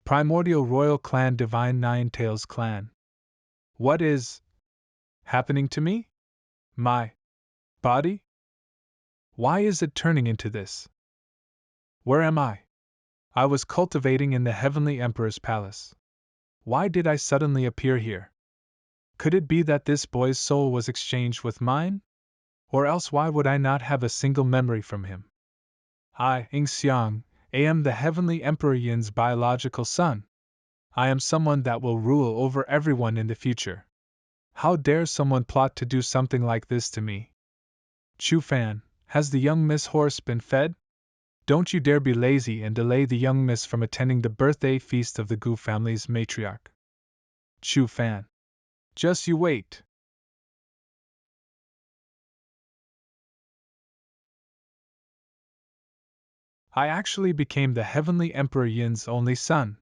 Primordial Royal Clan Divine Nine Tails Clan. What is happening to me? My body? Why is it turning into this? Where am I? I was cultivating in the Heavenly Emperor's palace. Why did I suddenly appear here? Could it be that this boy's soul was exchanged with mine? Or else why would I not have a single memory from him? I, Xiang, am the Heavenly Emperor Yin's biological son. I am someone that will rule over everyone in the future. How dare someone plot to do something like this to me? Chu Fan, has the young Miss Horse been fed? Don't you dare be lazy and delay the young miss from attending the birthday feast of the Gu family's matriarch. Chu Fan. Just you wait. I actually became the Heavenly Emperor Yin's only son.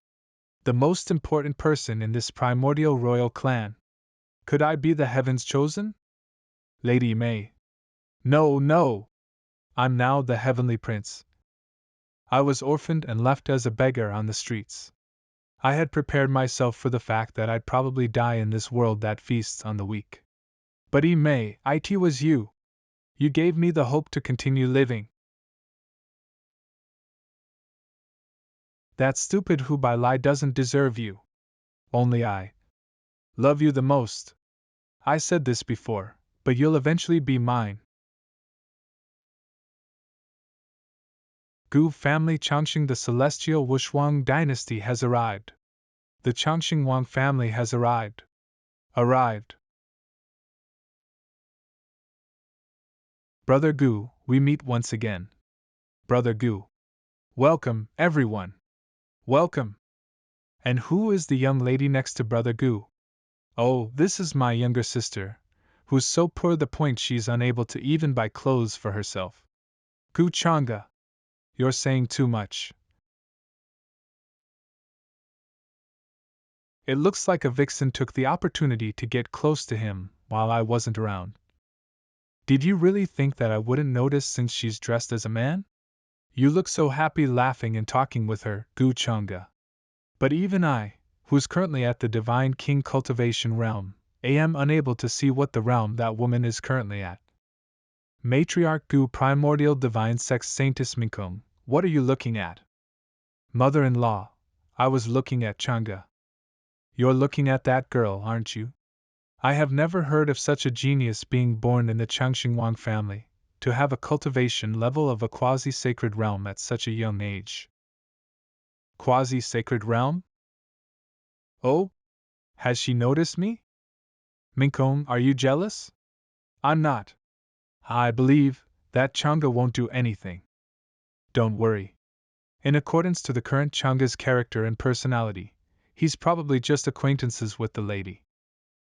The most important person in this primordial royal clan. Could I be the heaven's chosen? Lady May. No, no! I'm now the Heavenly Prince. I was orphaned and left as a beggar on the streets. I had prepared myself for the fact that I'd probably die in this world that feasts on the weak. But May, it was you. You gave me the hope to continue living. That stupid who by lie doesn't deserve you. Only I love you the most. I said this before, but you'll eventually be mine. Gu family Changxing. The celestial Wushuang dynasty has arrived. The Changxing Wang family has arrived. Arrived. Brother Gu, we meet once again. Brother Gu. Welcome, everyone. Welcome. And who is the young lady next to Brother Gu? Oh, this is my younger sister, who's so poor the point she's unable to even buy clothes for herself. Gu Changge. You're saying too much. It looks like a vixen took the opportunity to get close to him while I wasn't around. Did you really think that I wouldn't notice since she's dressed as a man? You look so happy laughing and talking with her, Gu Changge. But even I, who's currently at the Divine King cultivation realm, am unable to see what the realm that woman is currently at. Matriarch Gu Primordial Divine Sex Saintess Minkong, what are you looking at? Mother-in-law, I was looking at Changge. You're looking at that girl, aren't you? I have never heard of such a genius being born in the Changxing Wang family, to have a cultivation level of a quasi-sacred realm at such a young age. Quasi-sacred realm? Oh? Has she noticed me? Minkong, are you jealous? I'm not. I believe that Changge won't do anything. Don't worry. In accordance to the current Changge's character and personality, he's probably just acquaintances with the lady.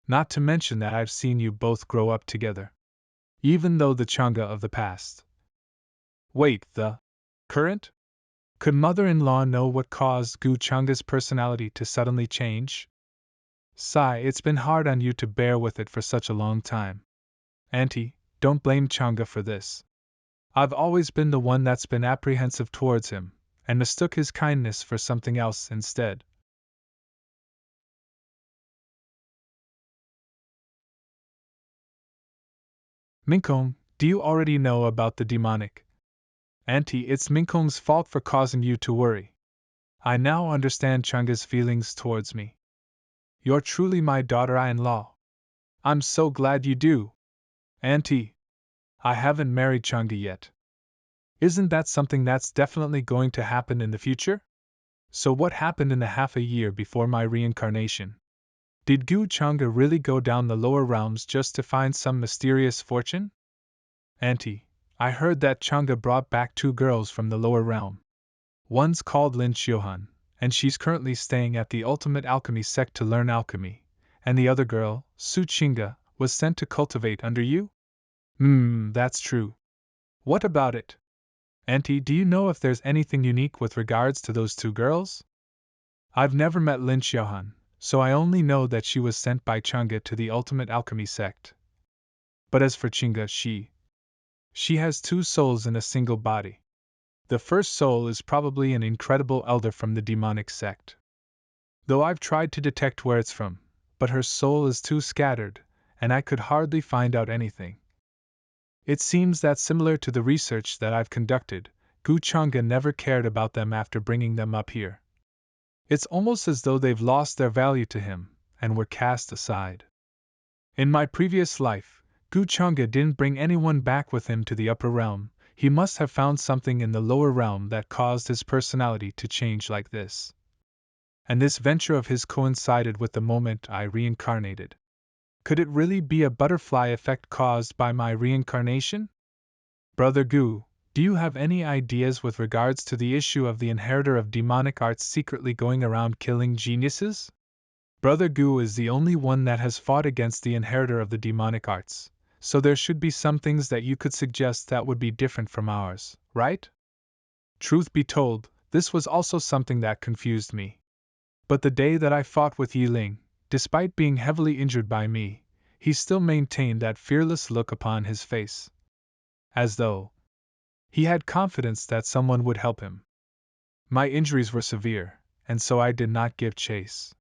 Not to mention that I've seen you both grow up together. Even though the Changge of the past. Wait, the current? Could mother-in-law know what caused Gu Changge's personality to suddenly change? Sigh, it's been hard on you to bear with it for such a long time. Auntie, don't blame Changge for this. I've always been the one that's been apprehensive towards him, and mistook his kindness for something else instead. Minkong, do you already know about the demonic? Auntie, it's Minkong's fault for causing you to worry. I now understand Changge's feelings towards me. You're truly my daughter-in-law. I'm so glad you do. Auntie, I haven't married Changge yet. Isn't that something that's definitely going to happen in the future? So what happened in the half a year before my reincarnation? Did Gu Changge really go down the lower realms just to find some mysterious fortune? Auntie, I heard that Changge brought back 2 girls from the lower realm. One's called Lin Xiuhan, and she's currently staying at the Ultimate Alchemy sect to learn alchemy, and the other girl, Su Qingge, was sent to cultivate under you? That's true. What about it? Auntie, do you know if there's anything unique with regards to those 2 girls? I've never met Lin Xiuhan, so I only know that she was sent by Changge to the Ultimate Alchemy sect. But as for Qingge, she has 2 souls in a single body. The first soul is probably an incredible elder from the demonic sect. Though I've tried to detect where it's from, but her soul is too scattered, and I could hardly find out anything. It seems that similar to the research that I've conducted, CHANGGE never cared about them after bringing them up here. It's almost as though they've lost their value to him, and were cast aside. In my previous life, CHANGGE didn't bring anyone back with him to the upper realm. He must have found something in the lower realm that caused his personality to change like this. And this venture of his coincided with the moment I reincarnated. Could it really be a butterfly effect caused by my reincarnation? Brother Gu, do you have any ideas with regards to the issue of the inheritor of demonic arts secretly going around killing geniuses? Brother Gu is the only one that has fought against the inheritor of the demonic arts, so there should be some things that you could suggest that would be different from ours, right? Truth be told, this was also something that confused me. But the day that I fought with Yi Ling, despite being heavily injured by me, he still maintained that fearless look upon his face. As though he had confidence that someone would help him. My injuries were severe, and so I did not give chase.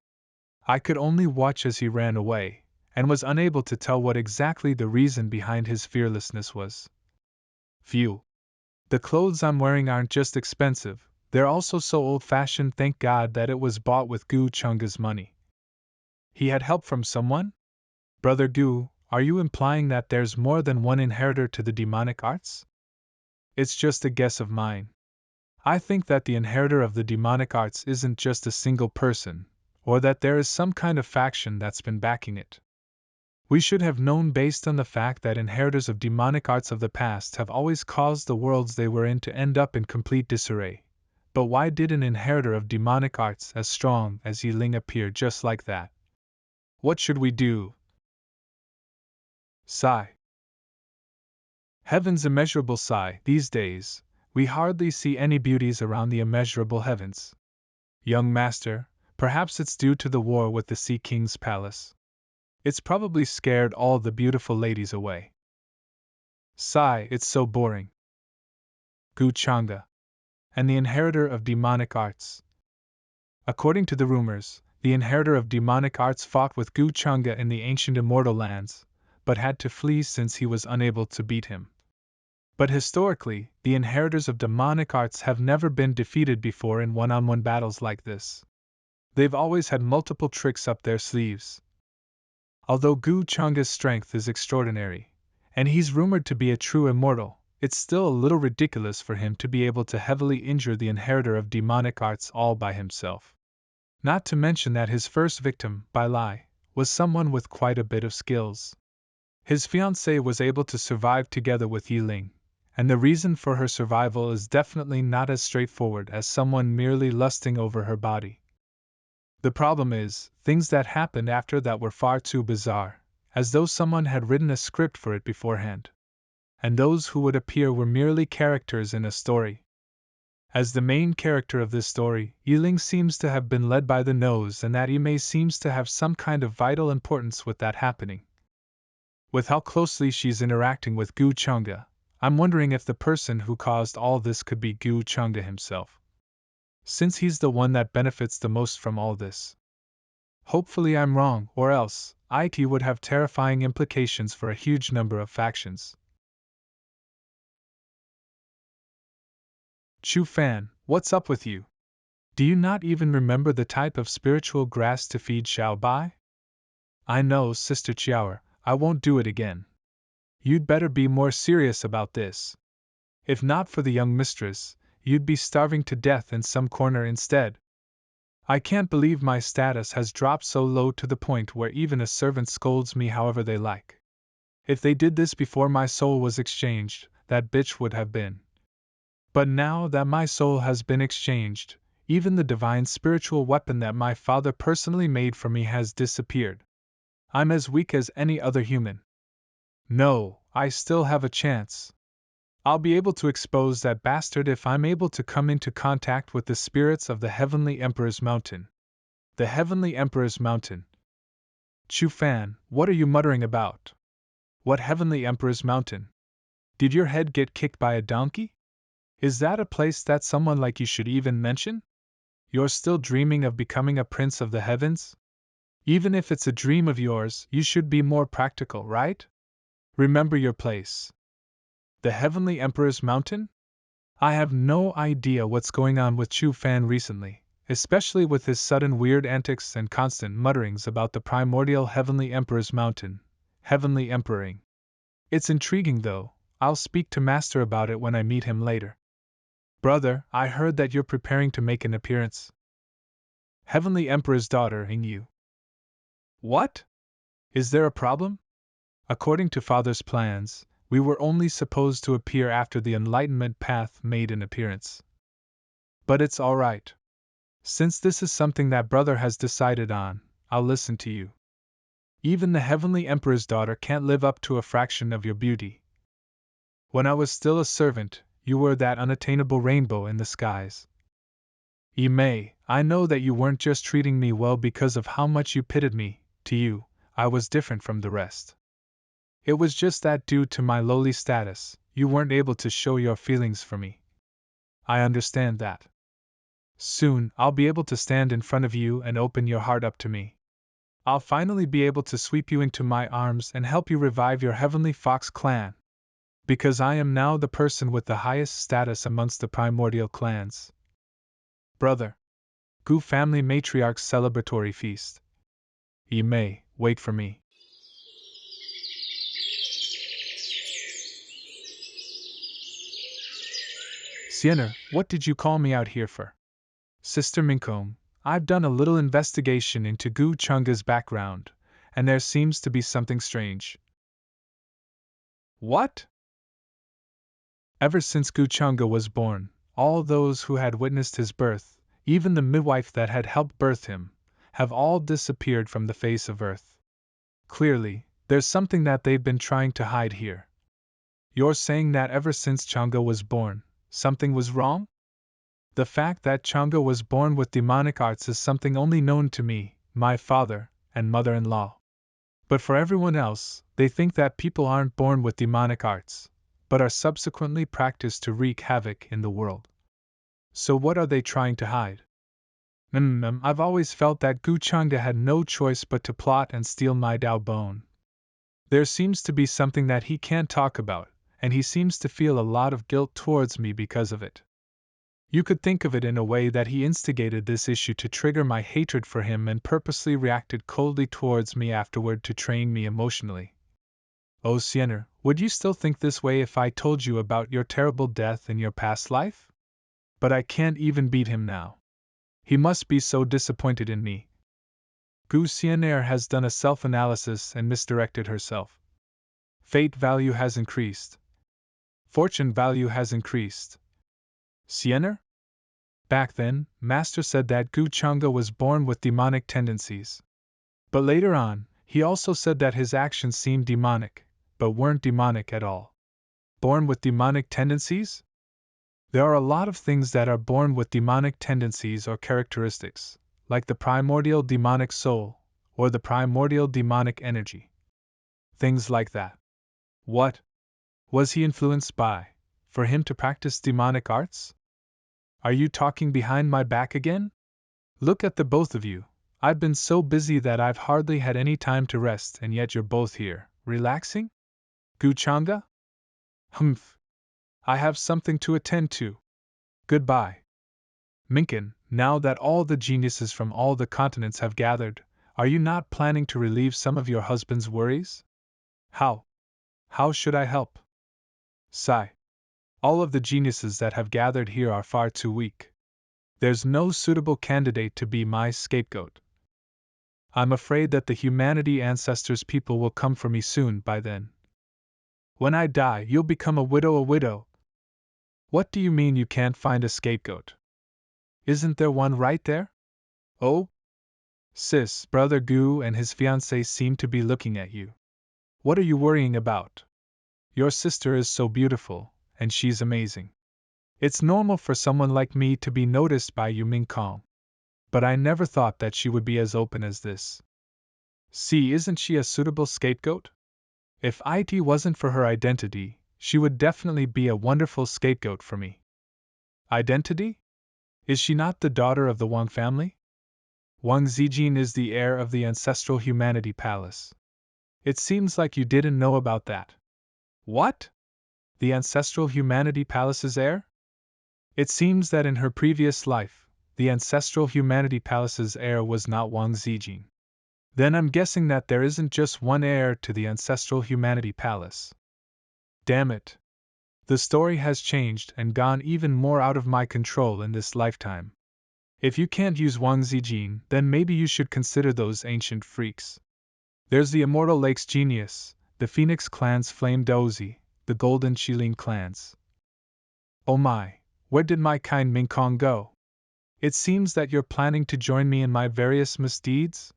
I could only watch as he ran away, and was unable to tell what exactly the reason behind his fearlessness was. Phew. The clothes I'm wearing aren't just expensive, they're also so old-fashioned. Thank God that it was bought with CHANGGE's money. He had help from someone? Brother Gu, are you implying that there's more than one inheritor to the demonic arts? It's just a guess of mine. I think that the inheritor of the demonic arts isn't just a single person, or that there is some kind of faction that's been backing it. We should have known based on the fact that inheritors of demonic arts of the past have always caused the worlds they were in to end up in complete disarray. But why did an inheritor of demonic arts as strong as Yi Ling appear just like that? What should we do? Sigh. Heaven's immeasurable sigh. These days, we hardly see any beauties around the immeasurable heavens. Young master, perhaps it's due to the war with the Sea King's palace. It's probably scared all the beautiful ladies away. Sigh, it's so boring. CHANGGE. And the inheritor of demonic arts. According to the rumors, the inheritor of demonic arts fought with CHANGGE in the ancient immortal lands, but had to flee since he was unable to beat him. But historically, the inheritors of demonic arts have never been defeated before in one-on-one battles like this. They've always had multiple tricks up their sleeves. Although CHANGGE's strength is extraordinary, and he's rumored to be a true immortal, it's still a little ridiculous for him to be able to heavily injure the inheritor of demonic arts all by himself. Not to mention that his first victim, by lie, was someone with quite a bit of skills. His fiancée was able to survive together with Yi Ling, and the reason for her survival is definitely not as straightforward as someone merely lusting over her body. The problem is, things that happened after that were far too bizarre, as though someone had written a script for it beforehand. And those who would appear were merely characters in a story. As the main character of this story, Yi Ling seems to have been led by the nose, and that Imei seems to have some kind of vital importance with that happening. With how closely she's interacting with CHANGGE, I'm wondering if the person who caused all this could be CHANGGE himself, since he's the one that benefits the most from all this. Hopefully I'm wrong, or else, it would have terrifying implications for a huge number of factions. Chu Fan, what's up with you? Do you not even remember the type of spiritual grass to feed Xiao Bai? I know, Sister Chiaoer, I won't do it again. You'd better be more serious about this. If not for the young mistress, you'd be starving to death in some corner instead. I can't believe my status has dropped so low to the point where even a servant scolds me however they like. If they did this before my soul was exchanged, that bitch would have been. But now that my soul has been exchanged, even the divine spiritual weapon that my father personally made for me has disappeared. I'm as weak as any other human. No, I still have a chance. I'll be able to expose that bastard if I'm able to come into contact with the spirits of the Heavenly Emperor's Mountain. The Heavenly Emperor's Mountain. Chu Fan, what are you muttering about? What Heavenly Emperor's Mountain? Did your head get kicked by a donkey? Is that a place that someone like you should even mention? You're still dreaming of becoming a prince of the heavens? Even if it's a dream of yours, you should be more practical, right? Remember your place. The Heavenly Emperor's Mountain? I have no idea what's going on with Chu Fan recently, especially with his sudden weird antics and constant mutterings about the primordial Heavenly Emperor's Mountain, Heavenly Emperoring. It's intriguing though. I'll speak to Master about it when I meet him later. Brother, I heard that you're preparing to make an appearance. Heavenly Emperor's daughter, ain't you? What? Is there a problem? According to Father's plans, we were only supposed to appear after the Enlightenment Path made an appearance. But it's alright. Since this is something that Brother has decided on, I'll listen to you. Even the Heavenly Emperor's daughter can't live up to a fraction of your beauty. When I was still a servant, you were that unattainable rainbow in the skies. May, I know that you weren't just treating me well because of how much you pitied me. To you, I was different from the rest. It was just that due to my lowly status, you weren't able to show your feelings for me. I understand that. Soon, I'll be able to stand in front of you and open your heart up to me. I'll finally be able to sweep you into my arms and help you revive your Heavenly Fox clan. Because I am now the person with the highest status amongst the primordial clans. Brother. Gu family matriarch's celebratory feast. May, wait for me. Sienna, what did you call me out here for? Sister Minkom, I've done a little investigation into Gu Changge's background, and there seems to be something strange. What? Ever since Gu Changge was born, all those who had witnessed his birth, even the midwife that had helped birth him, have all disappeared from the face of Earth. Clearly, there's something that they've been trying to hide here. You're saying that ever since Changge was born, something was wrong? The fact that Changge was born with demonic arts is something only known to me, my father, and mother-in-law. But for everyone else, they think that people aren't born with demonic arts, but are subsequently practiced to wreak havoc in the world. So what are they trying to hide? I've always felt that Gu Changge had no choice but to plot and steal my Dao bone. There seems to be something that he can't talk about, and he seems to feel a lot of guilt towards me because of it. You could think of it in a way that he instigated this issue to trigger my hatred for him and purposely reacted coldly towards me afterward to train me emotionally. Oh Sienna, would you still think this way if I told you about your terrible death in your past life? But I can't even beat him now. He must be so disappointed in me. Gu Xian'er has done a self-analysis and misdirected herself. Fate value has increased. Fortune value has increased. Xian'er? Back then, Master said that Gu Changge was born with demonic tendencies. But later on, he also said that his actions seemed demonic, but weren't demonic at all. Born with demonic tendencies? There are a lot of things that are born with demonic tendencies or characteristics, like the primordial demonic soul, or the primordial demonic energy. Things like that. What was he influenced by, for him to practice demonic arts? Are you talking behind my back again? Look at the both of you. I've been so busy that I've hardly had any time to rest, and yet you're both here, relaxing? Gu Changge? Humph. I have something to attend to. Goodbye. Minkin, now that all the geniuses from all the continents have gathered, are you not planning to relieve some of your husband's worries? How? How should I help? Sigh. All of the geniuses that have gathered here are far too weak. There's no suitable candidate to be my scapegoat. I'm afraid that the humanity ancestors people will come for me soon by then. When I die, you'll become a widow. What do you mean you can't find a scapegoat? Isn't there one right there? Oh? Sis, Brother Gu and his fiancée seem to be looking at you. What are you worrying about? Your sister is so beautiful, and she's amazing. It's normal for someone like me to be noticed by you, Ming Kong. But I never thought that she would be as open as this. See, isn't she a suitable scapegoat? If it wasn't for her identity, she would definitely be a wonderful scapegoat for me. Identity? Is she not the daughter of the Wang family? Wang Zijin is the heir of the ancestral humanity palace. It seems like you didn't know about that. What? The ancestral humanity palace's heir? It seems that in her previous life, the ancestral humanity palace's heir was not Wang Zijin. Then I'm guessing that there isn't just one heir to the ancestral humanity palace. Damn it. The story has changed and gone even more out of my control in this lifetime. If you can't use Wang Zijin, then maybe you should consider those ancient freaks. There's the Immortal Lakes Genius, the Phoenix Clan's Flame Dozy, the Golden Shilin clans. Oh my, where did my kind Minkong go? It seems that you're planning to join me in my various misdeeds?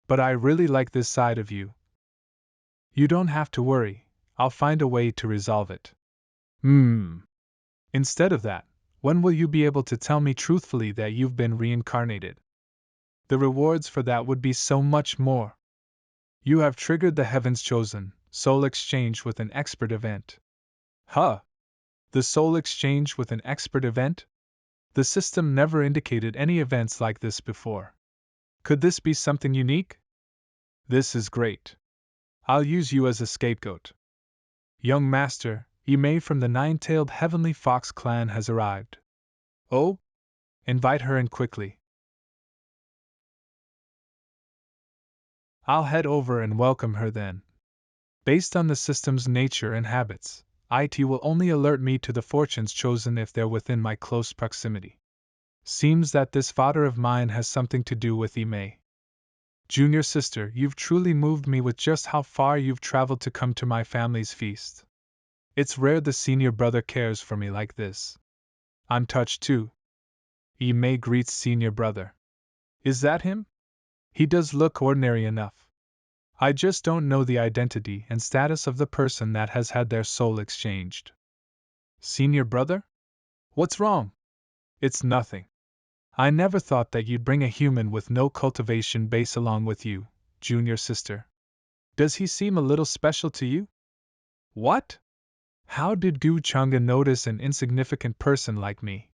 But I really like this side of you. You don't have to worry, I'll find a way to resolve it. Instead of that, when will you be able to tell me truthfully that you've been reincarnated? The rewards for that would be so much more. You have triggered the Heaven's Chosen soul exchange with an expert event. Huh? The soul exchange with an expert event? The system never indicated any events like this before. Could this be something unique? This is great. I'll use you as a scapegoat. Young Master, Imei from the Nine-Tailed Heavenly Fox clan has arrived. Oh? Invite her in quickly. I'll head over and welcome her then. Based on the system's nature and habits, IT will only alert me to the fortunes chosen if they're within my close proximity. Seems that this father of mine has something to do with Imei. Junior sister, you've truly moved me with just how far you've traveled to come to my family's feast. It's rare the senior brother cares for me like this. I'm touched too. Imei greets senior brother. Is that him? He does look ordinary enough. I just don't know the identity and status of the person that has had their soul exchanged. Senior brother? What's wrong? It's nothing. I never thought that you'd bring a human with no cultivation base along with you, junior sister. Does he seem a little special to you? What? How did Gu Changge notice an insignificant person like me?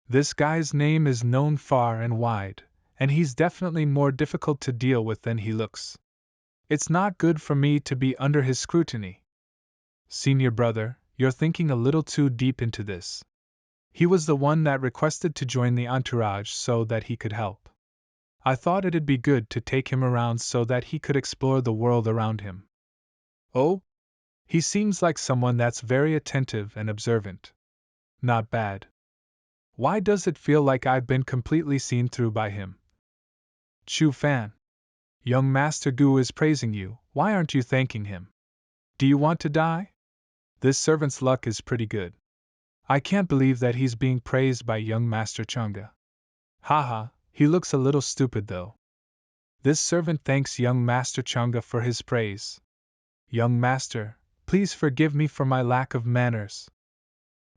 This guy's name is known far and wide, and he's definitely more difficult to deal with than he looks. It's not good for me to be under his scrutiny. Senior brother, you're thinking a little too deep into this. He was the one that requested to join the entourage so that he could help. I thought it'd be good to take him around so that he could explore the world around him. Oh? He seems like someone that's very attentive and observant. Not bad. Why does it feel like I've been completely seen through by him? Chu Fan. Young Master Gu is praising you, why aren't you thanking him? Do you want to die? This servant's luck is pretty good. I can't believe that he's being praised by young Master Changge. Haha, he looks a little stupid though. This servant thanks young Master Changge for his praise. Young Master, please forgive me for my lack of manners.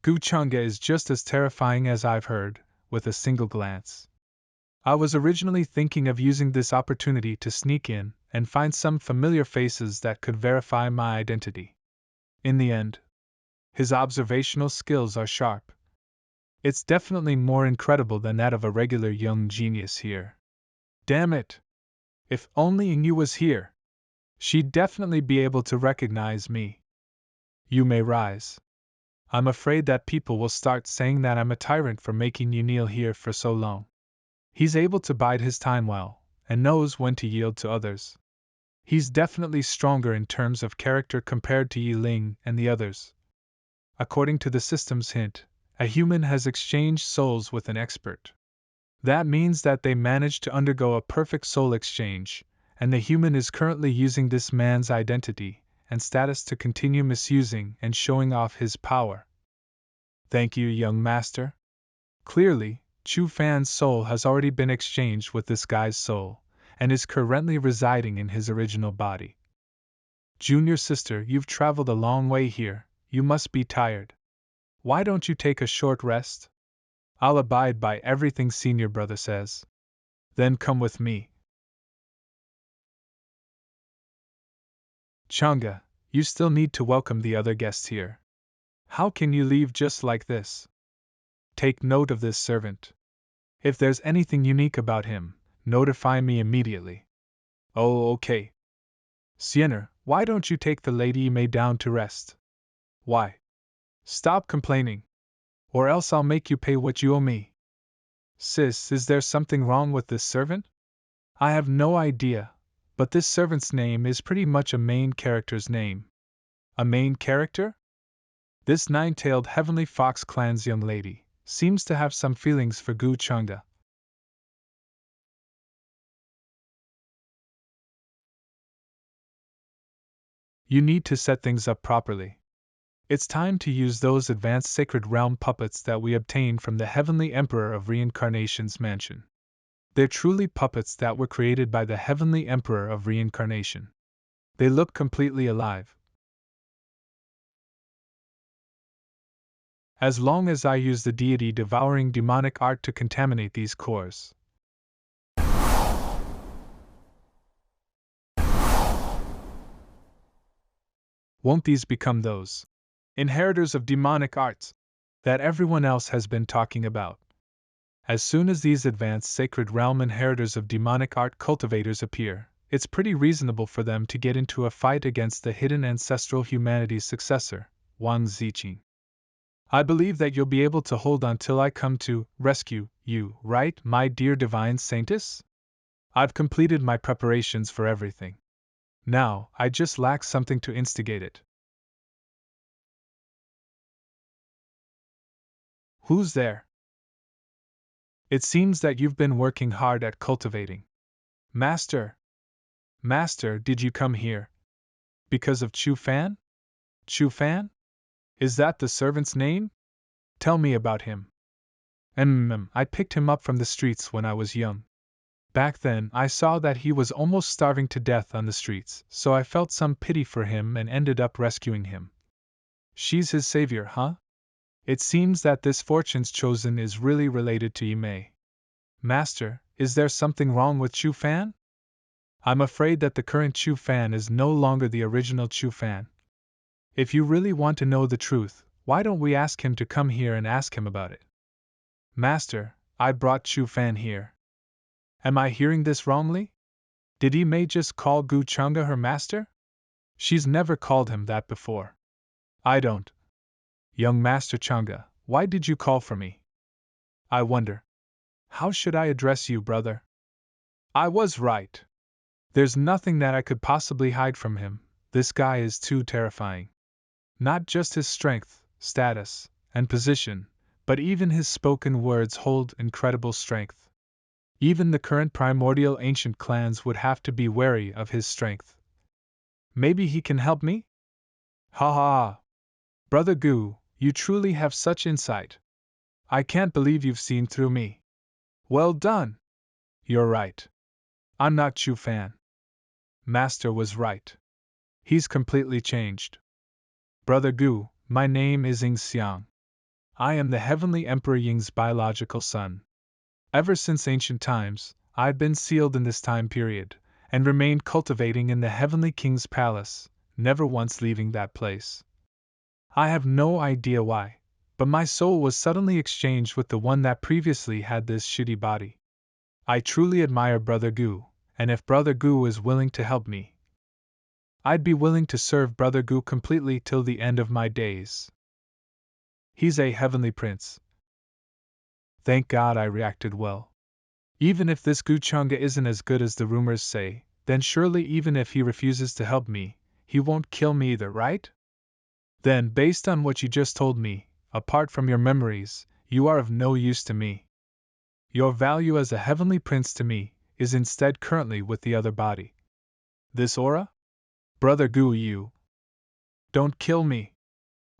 Gu Changge is just as terrifying as I've heard, with a single glance. I was originally thinking of using this opportunity to sneak in and find some familiar faces that could verify my identity. In the end, his observational skills are sharp. It's definitely more incredible than that of a regular young genius here. Damn it! If only Yu was here! She'd definitely be able to recognize me. You may rise. I'm afraid that people will start saying that I'm a tyrant for making you kneel here for so long. He's able to bide his time well, and knows when to yield to others. He's definitely stronger in terms of character compared to Yi Ling and the others. According to the system's hint, a human has exchanged souls with an expert. That means that they managed to undergo a perfect soul exchange, and the human is currently using this man's identity and status to continue misusing and showing off his power. Thank you, young master. Clearly, Chu Fan's soul has already been exchanged with this guy's soul, and is currently residing in his original body. Junior sister, you've traveled a long way here, you must be tired. Why don't you take a short rest? I'll abide by everything senior brother says. Then come with me. Changge, you still need to welcome the other guests here. How can you leave just like this? Take note of this servant. If there's anything unique about him, notify me immediately. Oh, okay. Sienna, why don't you take the lady May down to rest? Why? Stop complaining. Or else I'll make you pay what you owe me. Sis, is there something wrong with this servant? I have no idea, but this servant's name is pretty much a main character's name. A main character? This nine-tailed heavenly fox clan's young lady seems to have some feelings for Gu Changge. You need to set things up properly. It's time to use those advanced sacred realm puppets that we obtained from the Heavenly Emperor of Reincarnation's mansion. They're truly puppets that were created by the Heavenly Emperor of Reincarnation. They look completely alive. As long as I use the deity devouring demonic art to contaminate these cores. Won't these become those inheritors of demonic arts that everyone else has been talking about? As soon as these advanced sacred realm inheritors of demonic art cultivators appear, it's pretty reasonable for them to get into a fight against the hidden ancestral humanity's successor, Wang Ziqing. I believe that you'll be able to hold on till I come to rescue you, right, my dear divine saintess? I've completed my preparations for everything. Now, I just lack something to instigate it. Who's there? It seems that you've been working hard at cultivating. Master! Master, did you come here? Because of Chu Fan? Chu Fan? Is that the servant's name? Tell me about him. I picked him up from the streets when I was young. Back then, I saw that he was almost starving to death on the streets, so I felt some pity for him and ended up rescuing him. She's his savior, huh? It seems that this fortune's chosen is really related to Yimei. Master, is there something wrong with Chu Fan? I'm afraid that the current Chu Fan is no longer the original Chu Fan. If you really want to know the truth, why don't we ask him to come here and ask him about it? Master, I brought Chu Fan here. Am I hearing this wrongly? Did Yimei just call Gu Changge her master? She's never called him that before. I don't. Young Master Changge, why did you call for me? I wonder. How should I address you, brother? I was right. There's nothing that I could possibly hide from him. This guy is too terrifying. Not just his strength, status, and position, but even his spoken words hold incredible strength. Even the current primordial ancient clans would have to be wary of his strength. Maybe he can help me? Ha ha ha! Brother Gu, you truly have such insight. I can't believe you've seen through me. Well done! You're right. I'm not Chu Fan. Master was right. He's completely changed. Brother Gu, my name is Ying Xiang. I am the Heavenly Emperor Ying's biological son. Ever since ancient times, I've been sealed in this time period, and remained cultivating in the Heavenly King's palace, never once leaving that place. I have no idea why, but my soul was suddenly exchanged with the one that previously had this shitty body. I truly admire Brother Gu, and if Brother Gu is willing to help me, I'd be willing to serve Brother Gu completely till the end of my days. He's a heavenly prince. Thank God I reacted well. Even if this Gu Changge isn't as good as the rumors say, then surely even if he refuses to help me, he won't kill me either, right? Then, based on what you just told me, apart from your memories, you are of no use to me. Your value as a heavenly prince to me is instead currently with the other body. This aura? Brother Gu, you don't kill me.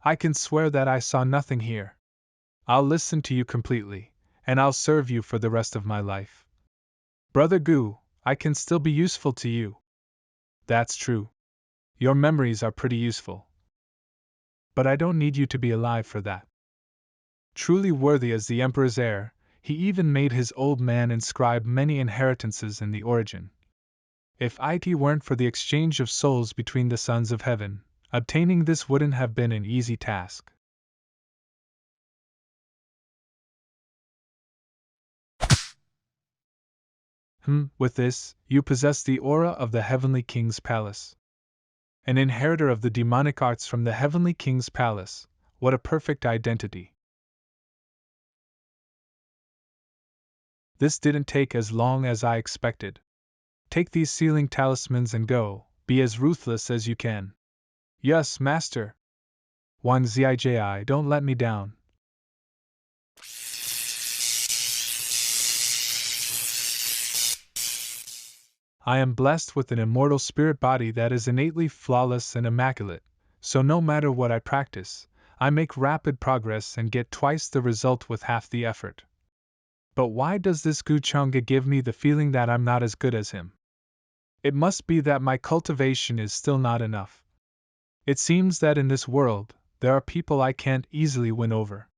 I can swear that I saw nothing here. I'll listen to you completely, and I'll serve you for the rest of my life. Brother Gu, I can still be useful to you. That's true. Your memories are pretty useful. But I don't need you to be alive for that. Truly worthy as the Emperor's heir, he even made his old man inscribe many inheritances in the origin. If it weren't for the exchange of souls between the sons of heaven, obtaining this wouldn't have been an easy task. With this, you possess the aura of the Heavenly King's Palace. An inheritor of the demonic arts from the Heavenly King's Palace. What a perfect identity. This didn't take as long as I expected. Take these sealing talismans and go, be as ruthless as you can. Yes, master. Wang Zijai, don't let me down. I am blessed with an immortal spirit body that is innately flawless and immaculate, so no matter what I practice, I make rapid progress and get twice the result with half the effort. But why does this CHANGGE give me the feeling that I'm not as good as him? It must be that my cultivation is still not enough. It seems that in this world, there are people I can't easily win over.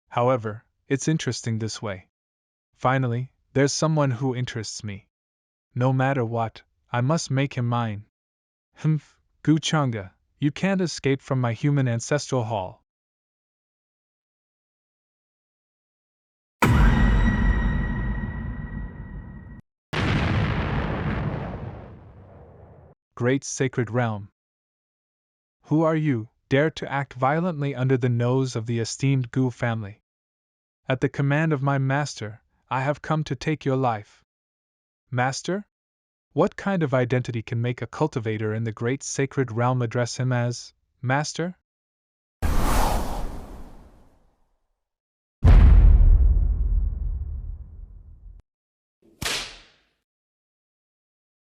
However, it's interesting this way. Finally, there's someone who interests me. No matter what, I must make him mine. CHANGGE, you can't escape from my human ancestral hall. Great sacred realm. Who are you, dare to act violently under the nose of the esteemed Gu family? At the command of my master, I have come to take your life. Master? What kind of identity can make a cultivator in the great sacred realm address him as master?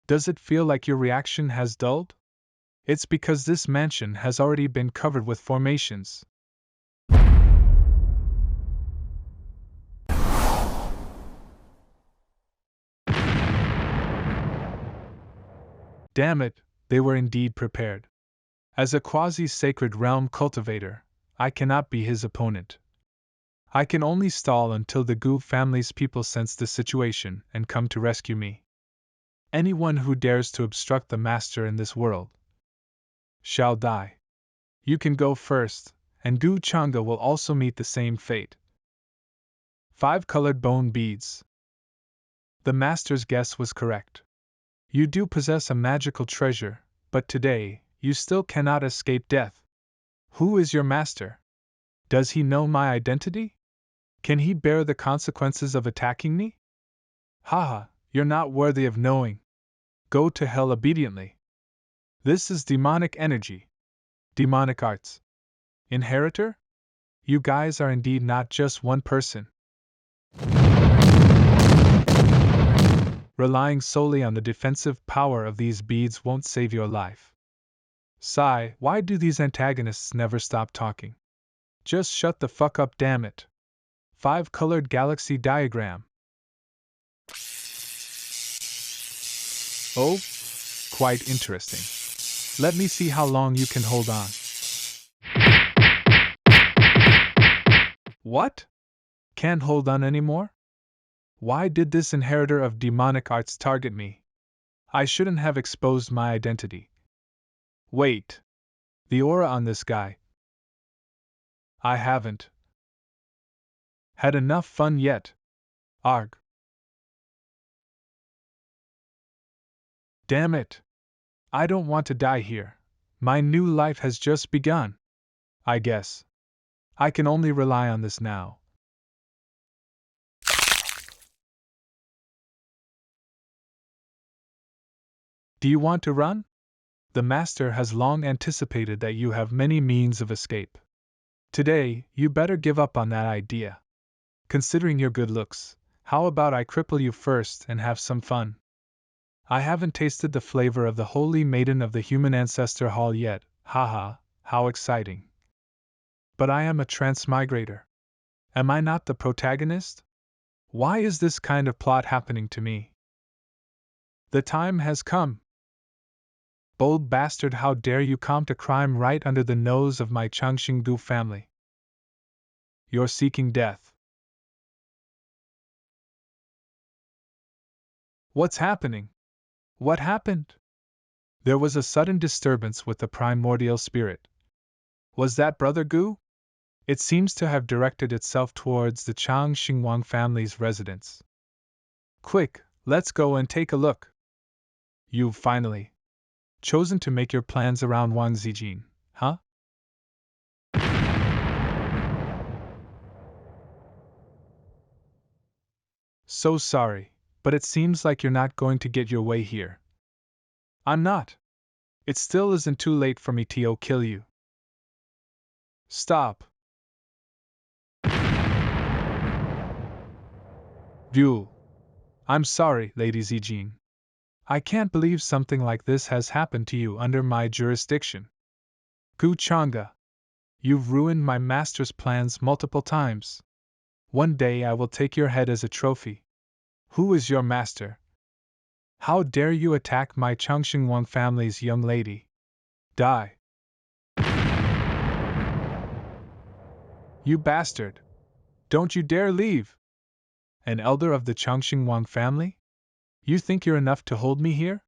Does it feel like your reaction has dulled? It's because this mansion has already been covered with formations. Damn it, they were indeed prepared. As a quasi-sacred realm cultivator, I cannot be his opponent. I can only stall until the Gu family's people sense the situation and come to rescue me. Anyone who dares to obstruct the master in this world shall die. You can go first, and CHANGGE will also meet the same fate. 5 colored bone beads. The master's guess was correct. You do possess a magical treasure, but today, you still cannot escape death. Who is your master? Does he know my identity? Can he bear the consequences of attacking me? Haha, you're not worthy of knowing. Go to hell obediently. This is demonic energy. Demonic arts. Inheritor? You guys are indeed not just one person. Relying solely on the defensive power of these beads won't save your life. Sigh, why do these antagonists never stop talking? Just shut the fuck up, damn it. 5 colored galaxy diagram. Oh, quite interesting. Let me see how long you can hold on. What? Can't hold on anymore? Why did this inheritor of demonic arts target me? I shouldn't have exposed my identity. Wait. The aura on this guy. I haven't had enough fun yet. Arg. Damn it. I don't want to die here. My new life has just begun. I guess. I can only rely on this now. Do you want to run? The master has long anticipated that you have many means of escape. Today, you better give up on that idea. Considering your good looks, how about I cripple you first and have some fun? I haven't tasted the flavor of the holy maiden of the human ancestor hall yet, haha, how exciting. But I am a transmigrator. Am I not the protagonist? Why is this kind of plot happening to me? The time has come. Bold bastard, how dare you commit a crime right under the nose of my Changxinggu family? You're seeking death. What's happening? What happened? There was a sudden disturbance with the primordial spirit. Was that Brother Gu? It seems to have directed itself towards the Chang Xingwang family's residence. Quick, Let's go and take a look. You've finally chosen to make your plans around Wang Zijin, huh? So sorry, but it seems like you're not going to get your way here. I'm not. It still isn't too late for me to kill you. Stop. Duel. I'm sorry, Lady Zijin. I can't believe something like this has happened to you under my jurisdiction. Gu Changge, you've ruined my master's plans multiple times. One day I will take your head as a trophy. Who is your master? How dare you attack my Changxing family's young lady? Die. You bastard! Don't you dare leave! An elder of the Changxing family? You think you're enough to hold me here?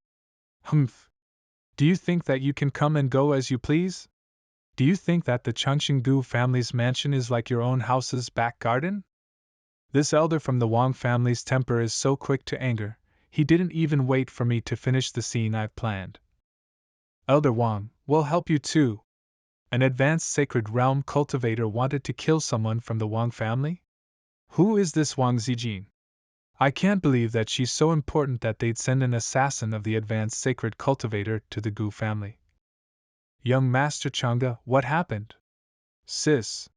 Humph! Do you think that you can come and go as you please? Do you think that the Changxing family's mansion is like your own house's back garden? This elder from the Wang family's temper is so quick to anger, he didn't even wait for me to finish the scene I've planned. Elder Wang, we'll help you too. An advanced sacred realm cultivator wanted to kill someone from the Wang family? Who is this Wang Zijin? I can't believe that she's so important that they'd send an assassin of the advanced sacred cultivator to the Gu family. Young Master Changge, what happened? Sis.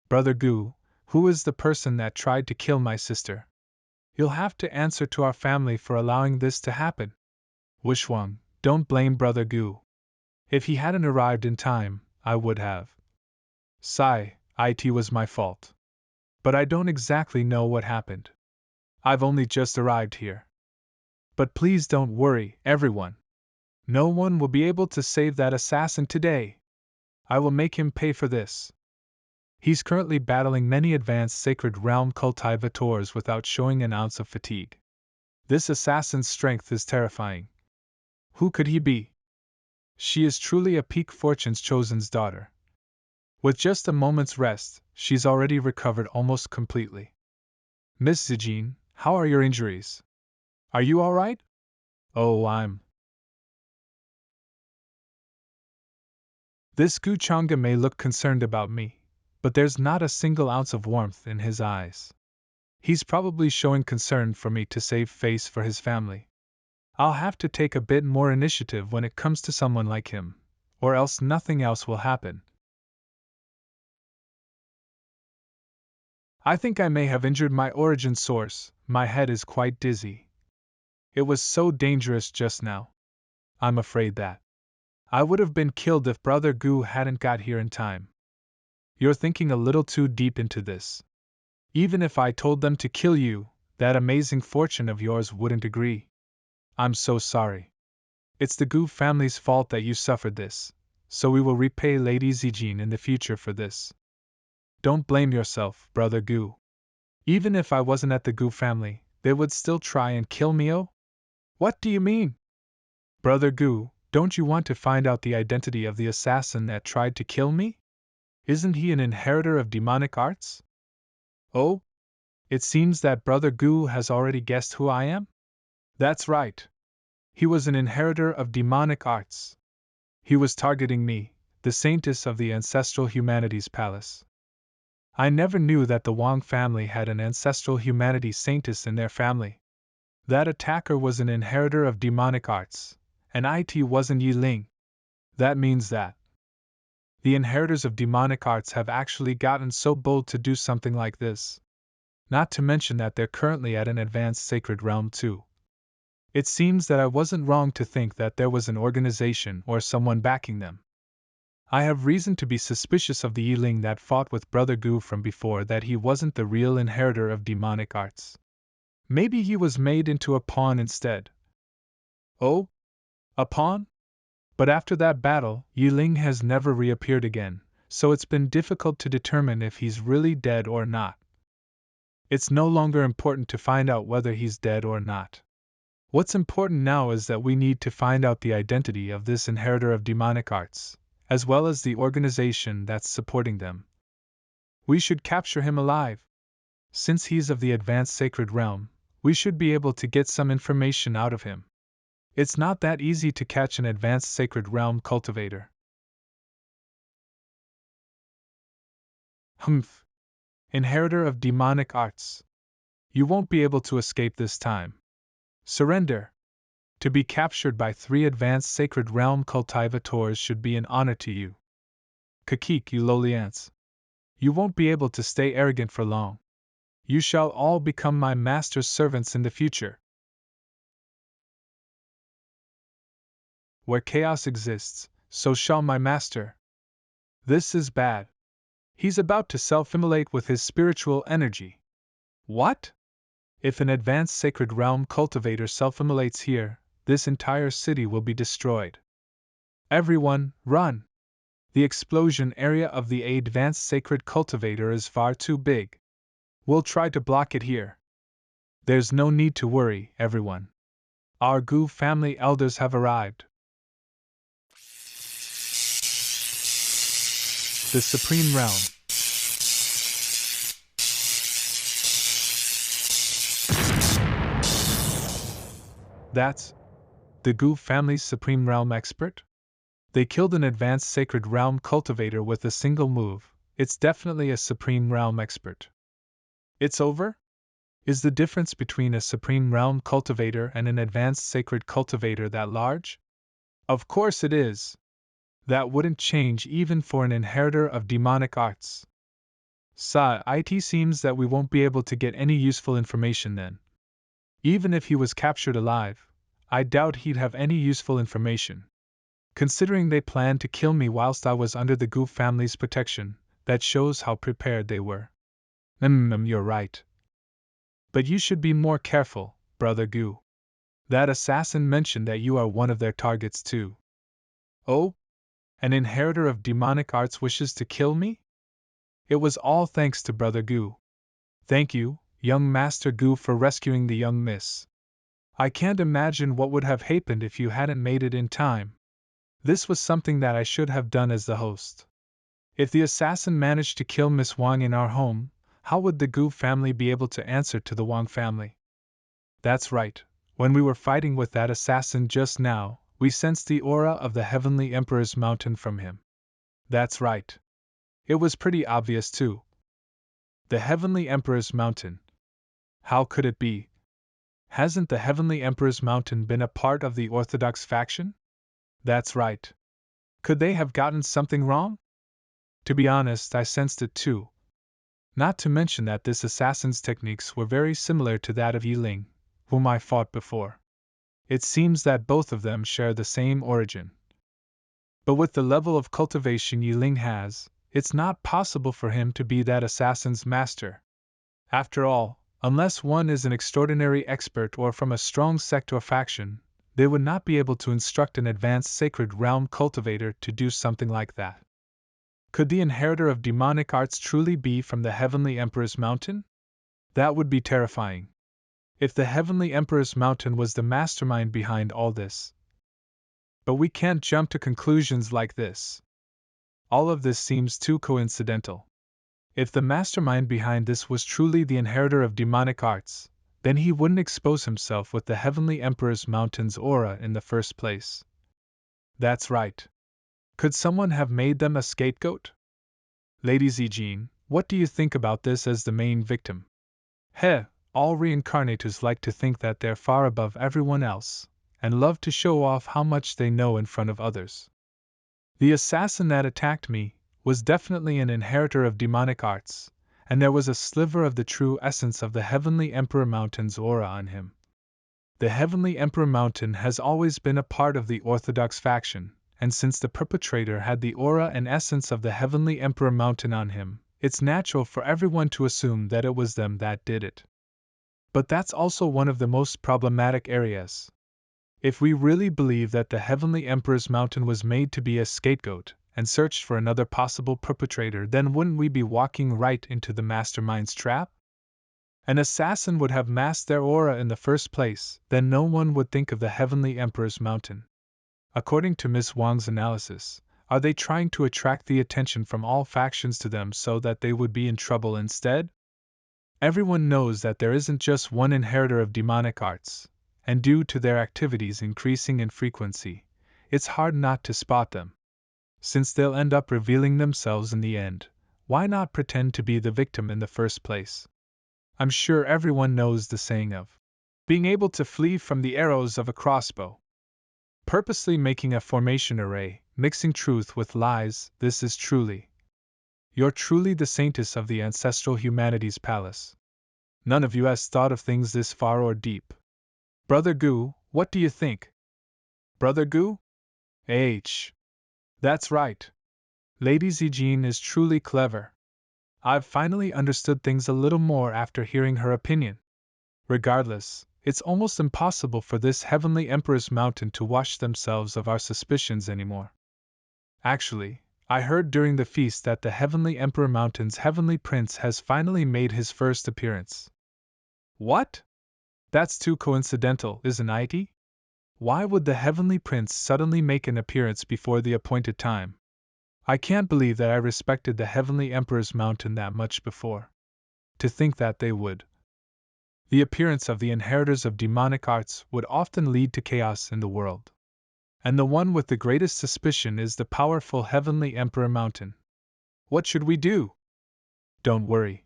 Brother Gu, who is the person that tried to kill my sister? You'll have to answer to our family for allowing this to happen. Wishwang, don't blame Brother Gu. If he hadn't arrived in time, I would have. Sigh, it was my fault. But I don't exactly know what happened. I've only just arrived here. But please don't worry, everyone. No one will be able to save that assassin today. I will make him pay for this. He's currently battling many advanced sacred realm cultivators without showing an ounce of fatigue. This assassin's strength is terrifying. Who could he be? She is truly a peak fortune's chosen's daughter. With just a moment's rest, she's already recovered almost completely. Miss Zijin, how are your injuries? Are you all right? Oh, I'm. This Gu Changge may look concerned about me, but there's not a single ounce of warmth in his eyes. He's probably showing concern for me to save face for his family. I'll have to take a bit more initiative when it comes to someone like him, or else nothing else will happen. I think I may have injured my origin source, my head is quite dizzy. It was so dangerous just now. I'm afraid that I would have been killed if Brother Gu hadn't got here in time. You're thinking a little too deep into this. Even if I told them to kill you, that amazing fortune of yours wouldn't agree. I'm so sorry. It's the Gu family's fault that you suffered this, so we will repay Lady Zijin in the future for this. Don't blame yourself, Brother Gu. Even if I wasn't at the Gu family, they would still try and kill me. Oh? What do you mean? Brother Gu, don't you want to find out the identity of the assassin that tried to kill me? Isn't he an inheritor of demonic arts? Oh? It seems that Brother Gu has already guessed who I am? That's right. He was an inheritor of demonic arts. He was targeting me, the saintess of the ancestral humanities palace. I never knew that the Wang family had an ancestral humanities saintess in their family. That attacker was an inheritor of demonic arts, and it wasn't Yi Ling. That means that the inheritors of demonic arts have actually gotten so bold to do something like this. Not to mention that they're currently at an advanced sacred realm too. It seems that I wasn't wrong to think that there was an organization or someone backing them. I have reason to be suspicious of the Yi Ling that fought with Brother Gu from before that he wasn't the real inheritor of demonic arts. Maybe he was made into a pawn instead. Oh? A pawn? But after that battle, Yi Ling has never reappeared again, so it's been difficult to determine if he's really dead or not. It's no longer important to find out whether he's dead or not. What's important now is that we need to find out the identity of this inheritor of demonic arts, as well as the organization that's supporting them. We should capture him alive. Since he's of the advanced sacred realm, We should be able to get some information out of him. It's not that easy to catch an advanced Sacred Realm cultivator. Humph. Inheritor of demonic arts. You won't be able to escape this time. Surrender. To be captured by 3 advanced Sacred Realm cultivators should be an honor to you. Kakik, you lowly ants. You won't be able to stay arrogant for long. You shall all become my master's servants in the future. Where chaos exists, so shall my master. This is bad. He's about to self-immolate with his spiritual energy. What? If an advanced Sacred Realm cultivator self-immolates here, this entire city will be destroyed. Everyone, run! The explosion area of the advanced Sacred Cultivator is far too big. We'll try to block it here. There's no need to worry, everyone. Our Gu family elders have arrived. The Supreme Realm. That's the Gu family's Supreme Realm expert? They killed an advanced Sacred Realm cultivator with a single move. It's definitely a Supreme Realm expert. It's over? Is the difference between a Supreme Realm cultivator and an advanced Sacred cultivator that large? Of course it is. That wouldn't change even for an inheritor of demonic arts. It seems that we won't be able to get any useful information then. Even if he was captured alive, I doubt he'd have any useful information. Considering they planned to kill me whilst I was under the Gu family's protection, that shows how prepared they were. You're right. But you should be more careful, Brother Gu. That assassin mentioned that you are one of their targets too. Oh? An inheritor of demonic arts wishes to kill me? It was all thanks to Brother Gu. Thank you, young Master Gu, for rescuing the young miss. I can't imagine what would have happened if you hadn't made it in time. This was something that I should have done as the host. If the assassin managed to kill Miss Wang in our home, how would the Gu family be able to answer to the Wang family? That's right, when we were fighting with that assassin just now, we sensed the aura of the Heavenly Emperor's mountain from him. That's right. It was pretty obvious too. The Heavenly Emperor's mountain. How could it be? Hasn't the Heavenly Emperor's mountain been a part of the Orthodox faction? That's right. Could they have gotten something wrong? To be honest, I sensed it too. Not to mention that this assassin's techniques were very similar to that of Yiling, whom I fought before. It seems that both of them share the same origin. But with the level of cultivation Yiling has, it's not possible for him to be that assassin's master. After all, unless one is an extraordinary expert or from a strong sect or faction, they would not be able to instruct an advanced Sacred Realm cultivator to do something like that. Could the inheritor of demonic arts truly be from the Heavenly Emperor's mountain? That would be terrifying. If the Heavenly Emperor's mountain was the mastermind behind all this. But we can't jump to conclusions like this. All of this seems too coincidental. If the mastermind behind this was truly the inheritor of demonic arts, then he wouldn't expose himself with the Heavenly Emperor's mountain's aura in the first place. That's right. Could someone have made them a scapegoat? Lady Zijin, what do you think about this as the main victim? All reincarnators like to think that they're far above everyone else, and love to show off how much they know in front of others. The assassin that attacked me was definitely an inheritor of demonic arts, and there was a sliver of the true essence of the Heavenly Emperor Mountain's aura on him. The Heavenly Emperor Mountain has always been a part of the Orthodox faction, and since the perpetrator had the aura and essence of the Heavenly Emperor Mountain on him, it's natural for everyone to assume that it was them that did it. But that's also one of the most problematic areas. If we really believe that the Heavenly Emperor's Mountain was made to be a scapegoat, and searched for another possible perpetrator, then wouldn't we be walking right into the mastermind's trap? An assassin would have masked their aura in the first place, then no one would think of the Heavenly Emperor's Mountain. According to Ms. Wang's analysis, are they trying to attract the attention from all factions to them so that they would be in trouble instead? Everyone knows that there isn't just one inheritor of demonic arts, and due to their activities increasing in frequency, it's hard not to spot them. Since they'll end up revealing themselves in the end, why not pretend to be the victim in the first place? I'm sure everyone knows the saying of being able to flee from the arrows of a crossbow. Purposely making a formation array, mixing truth with lies, this is truly. You're truly the saintess of the ancestral humanities palace. None of you has thought of things this far or deep. Brother Gu, what do you think? Brother Gu? That's right. Lady Zijin is truly clever. I've finally understood things a little more after hearing her opinion. Regardless, it's almost impossible for this Heavenly Emperor's mountain to wash themselves of our suspicions anymore. Actually, I heard during the feast that the Heavenly Emperor Mountain's Heavenly Prince has finally made his first appearance. What? That's too coincidental, isn't it? Why would the Heavenly Prince suddenly make an appearance before the appointed time? I can't believe that I respected the Heavenly Emperor's Mountain that much before. To think that they would. The appearance of the inheritors of demonic arts would often lead to chaos in the world. And the one with the greatest suspicion is the powerful Heavenly Emperor Mountain. What should we do? Don't worry.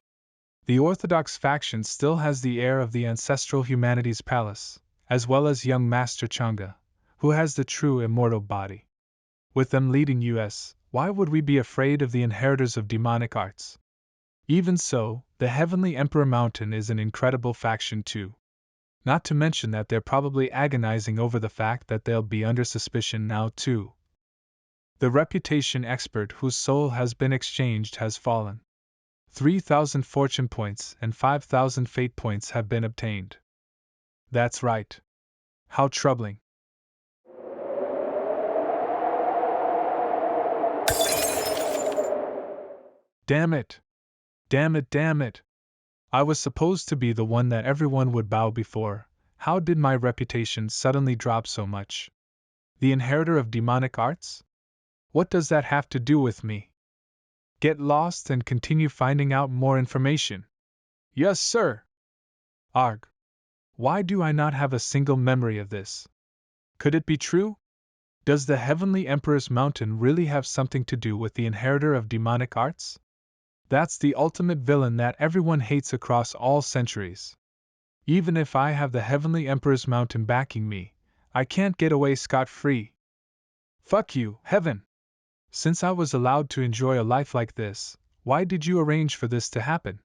The Orthodox faction still has the heir of the ancestral humanities palace, as well as young Master CHANGGE, who has the true immortal body. With them leading us, why would we be afraid of the inheritors of demonic arts? Even so, the Heavenly Emperor Mountain is an incredible faction too. Not to mention that they're probably agonizing over the fact that they'll be under suspicion now too. The reputation expert whose soul has been exchanged has fallen. 3,000 fortune points and 5,000 fate points have been obtained. That's right. How troubling. Damn it! Damn it, damn it! I was supposed to be the one that everyone would bow before. How did my reputation suddenly drop so much? The inheritor of demonic arts? What does that have to do with me? Get lost and continue finding out more information. Yes, sir. Arg. Why do I not have a single memory of this? Could it be true? Does the Heavenly Emperor's Mountain really have something to do with the inheritor of demonic arts? That's the ultimate villain that everyone hates across all centuries. Even if I have the Heavenly Emperor's Mountain backing me, I can't get away scot-free. Fuck you, Heaven! Since I was allowed to enjoy a life like this, why did you arrange for this to happen?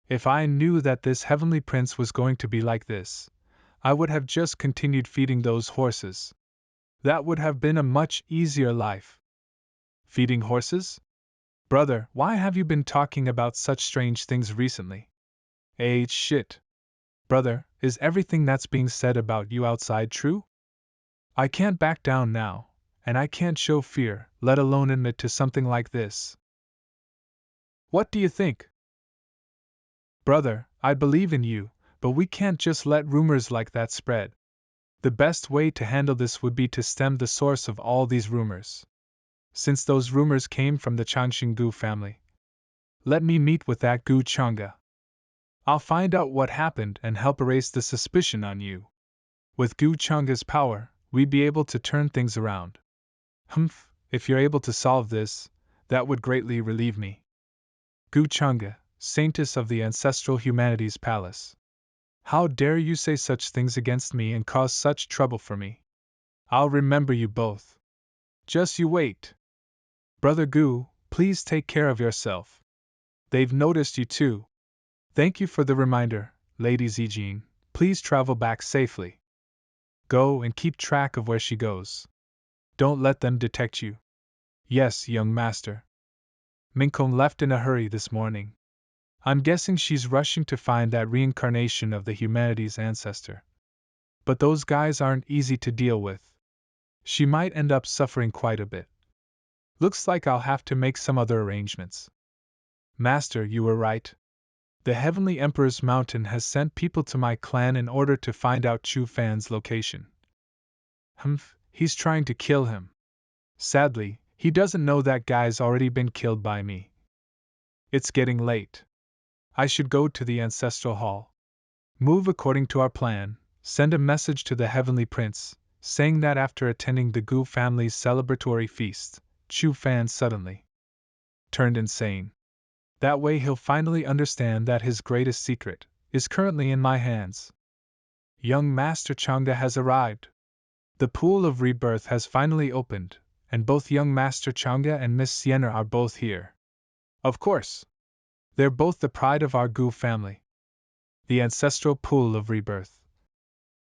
If I knew that this Heavenly Prince was going to be like this, I would have just continued feeding those horses. That would have been a much easier life. Feeding horses? Brother, why have you been talking about such strange things recently? Shit. Brother, is everything that's being said about you outside true? I can't back down now, and I can't show fear, let alone admit to something like this. What do you think? Brother, I believe in you, but we can't just let rumors like that spread. The best way to handle this would be to stem the source of all these rumors. Since those rumors came from the Changshingu family. Let me meet with that Gu Changge. I'll find out what happened and help erase the suspicion on you. With Gu Changge's power, we'd be able to turn things around. If you're able to solve this, that would greatly relieve me. Gu Changge, saintess of the ancestral humanities palace. How dare you say such things against me and cause such trouble for me? I'll remember you both. Just you wait. Brother Gu, please take care of yourself. They've noticed you too. Thank you for the reminder, Lady Zijin. Please travel back safely. Go and keep track of where she goes. Don't let them detect you. Yes, young master. Minkong left in a hurry this morning. I'm guessing she's rushing to find that reincarnation of the humanities ancestor. But those guys aren't easy to deal with. She might end up suffering quite a bit. Looks like I'll have to make some other arrangements. Master, you were right. The Heavenly Emperor's Mountain has sent people to my clan in order to find out Chu Fan's location. He's trying to kill him. Sadly, he doesn't know that guy's already been killed by me. It's getting late. I should go to the ancestral hall. Move according to our plan, send a message to the Heavenly Prince, saying that after attending the Gu family's celebratory feast, Chu Fan suddenly turned insane. That way he'll finally understand that his greatest secret is currently in my hands. Young Master Changge has arrived. The pool of rebirth has finally opened, and both young Master Changge and Miss Sienna are both here. Of course. They're both the pride of our Gu family. The ancestral pool of rebirth.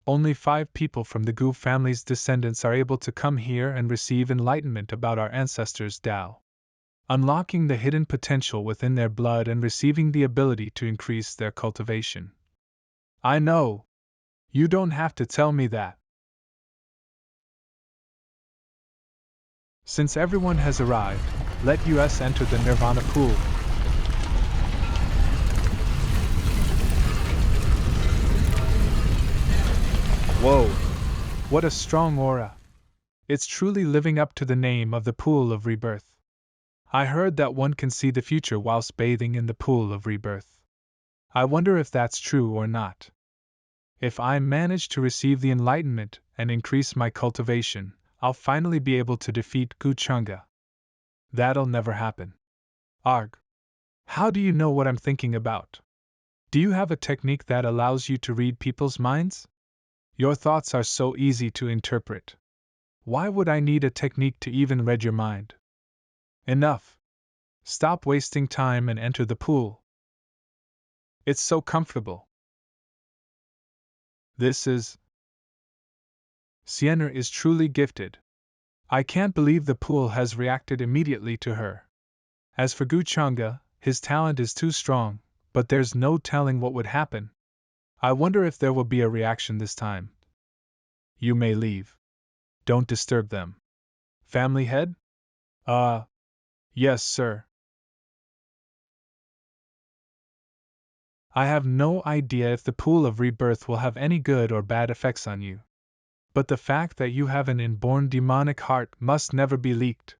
Only 5 people from the Gu family's descendants are able to come here and receive enlightenment about our ancestors' Tao, unlocking the hidden potential within their blood and receiving the ability to increase their cultivation. I know. You don't have to tell me that. Since everyone has arrived, let us enter the Nirvana pool. Whoa! What a strong aura! It's truly living up to the name of the pool of rebirth. I heard that one can see the future whilst bathing in the pool of rebirth. I wonder if that's true or not. If I manage to receive the enlightenment and increase my cultivation, I'll finally be able to defeat Gu Changge. That'll never happen. Arg. How do you know what I'm thinking about? Do you have a technique that allows you to read people's minds? Your thoughts are so easy to interpret. Why would I need a technique to even read your mind? Enough. Stop wasting time and enter the pool. It's so comfortable. This is... Sienna is truly gifted. I can't believe the pool has reacted immediately to her. As for Gu Changge, his talent is too strong, but there's no telling what would happen. I wonder if there will be a reaction this time. You may leave. Don't disturb them. Family head? Yes, sir. I have no idea if the pool of rebirth will have any good or bad effects on you. But the fact that you have an inborn demonic heart must never be leaked.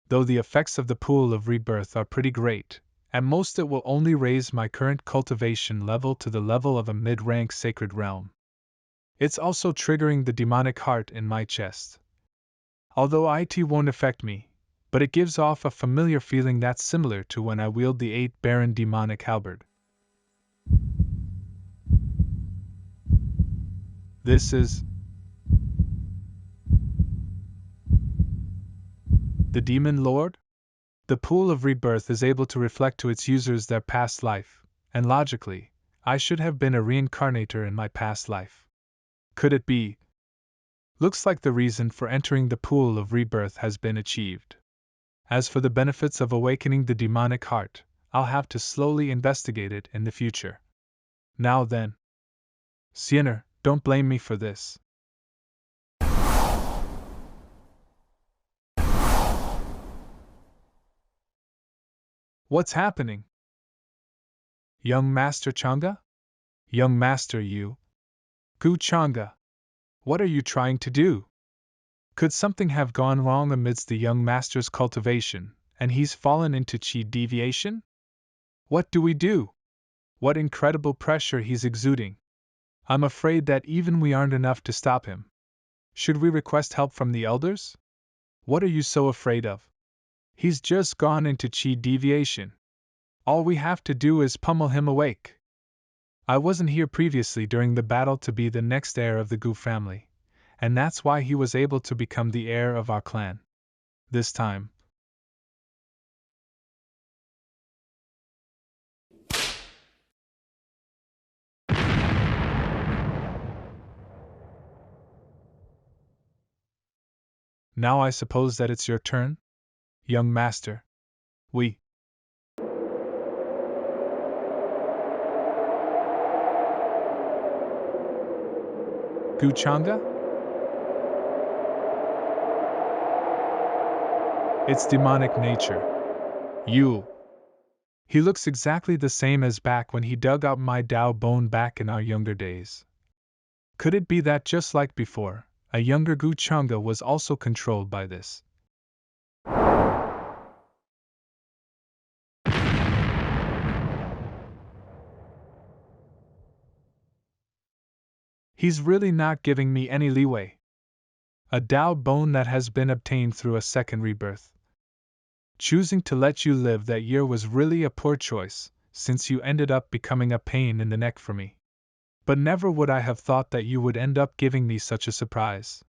Though the effects of the pool of rebirth are pretty great, at most it will only raise my current cultivation level to the level of a mid-rank sacred realm. It's also triggering the demonic heart in my chest. Although it won't affect me, but it gives off a familiar feeling that's similar to when I wield the 8 Baron demonic halberd. This is... the Demon Lord? The pool of rebirth is able to reflect to its users their past life, and logically, I should have been a reincarnator in my past life. Could it be? Looks like the reason for entering the pool of rebirth has been achieved. As for the benefits of awakening the demonic heart, I'll have to slowly investigate it in the future. Now then. Sienna, don't blame me for this. What's happening? Young Master Changge? Young Master you? Gu Changge. What are you trying to do? Could something have gone wrong amidst the young master's cultivation, and he's fallen into chi deviation? What do we do? What incredible pressure he's exuding. I'm afraid that even we aren't enough to stop him. Should we request help from the elders? What are you so afraid of? He's just gone into chi deviation. All we have to do is pummel him awake. I wasn't here previously during the battle to be the next heir of the Gu family, and that's why he was able to become the heir of our clan. This time. Now I suppose that it's your turn? Young master. We. Gu Changge? It's demonic nature. You. He looks exactly the same as back when he dug up my Dao bone back in our younger days. Could it be that just like before, a younger Gu Changge was also controlled by this? He's really not giving me any leeway. A Dao bone that has been obtained through a second rebirth. Choosing to let you live that year was really a poor choice, since you ended up becoming a pain in the neck for me. But never would I have thought that you would end up giving me such a surprise.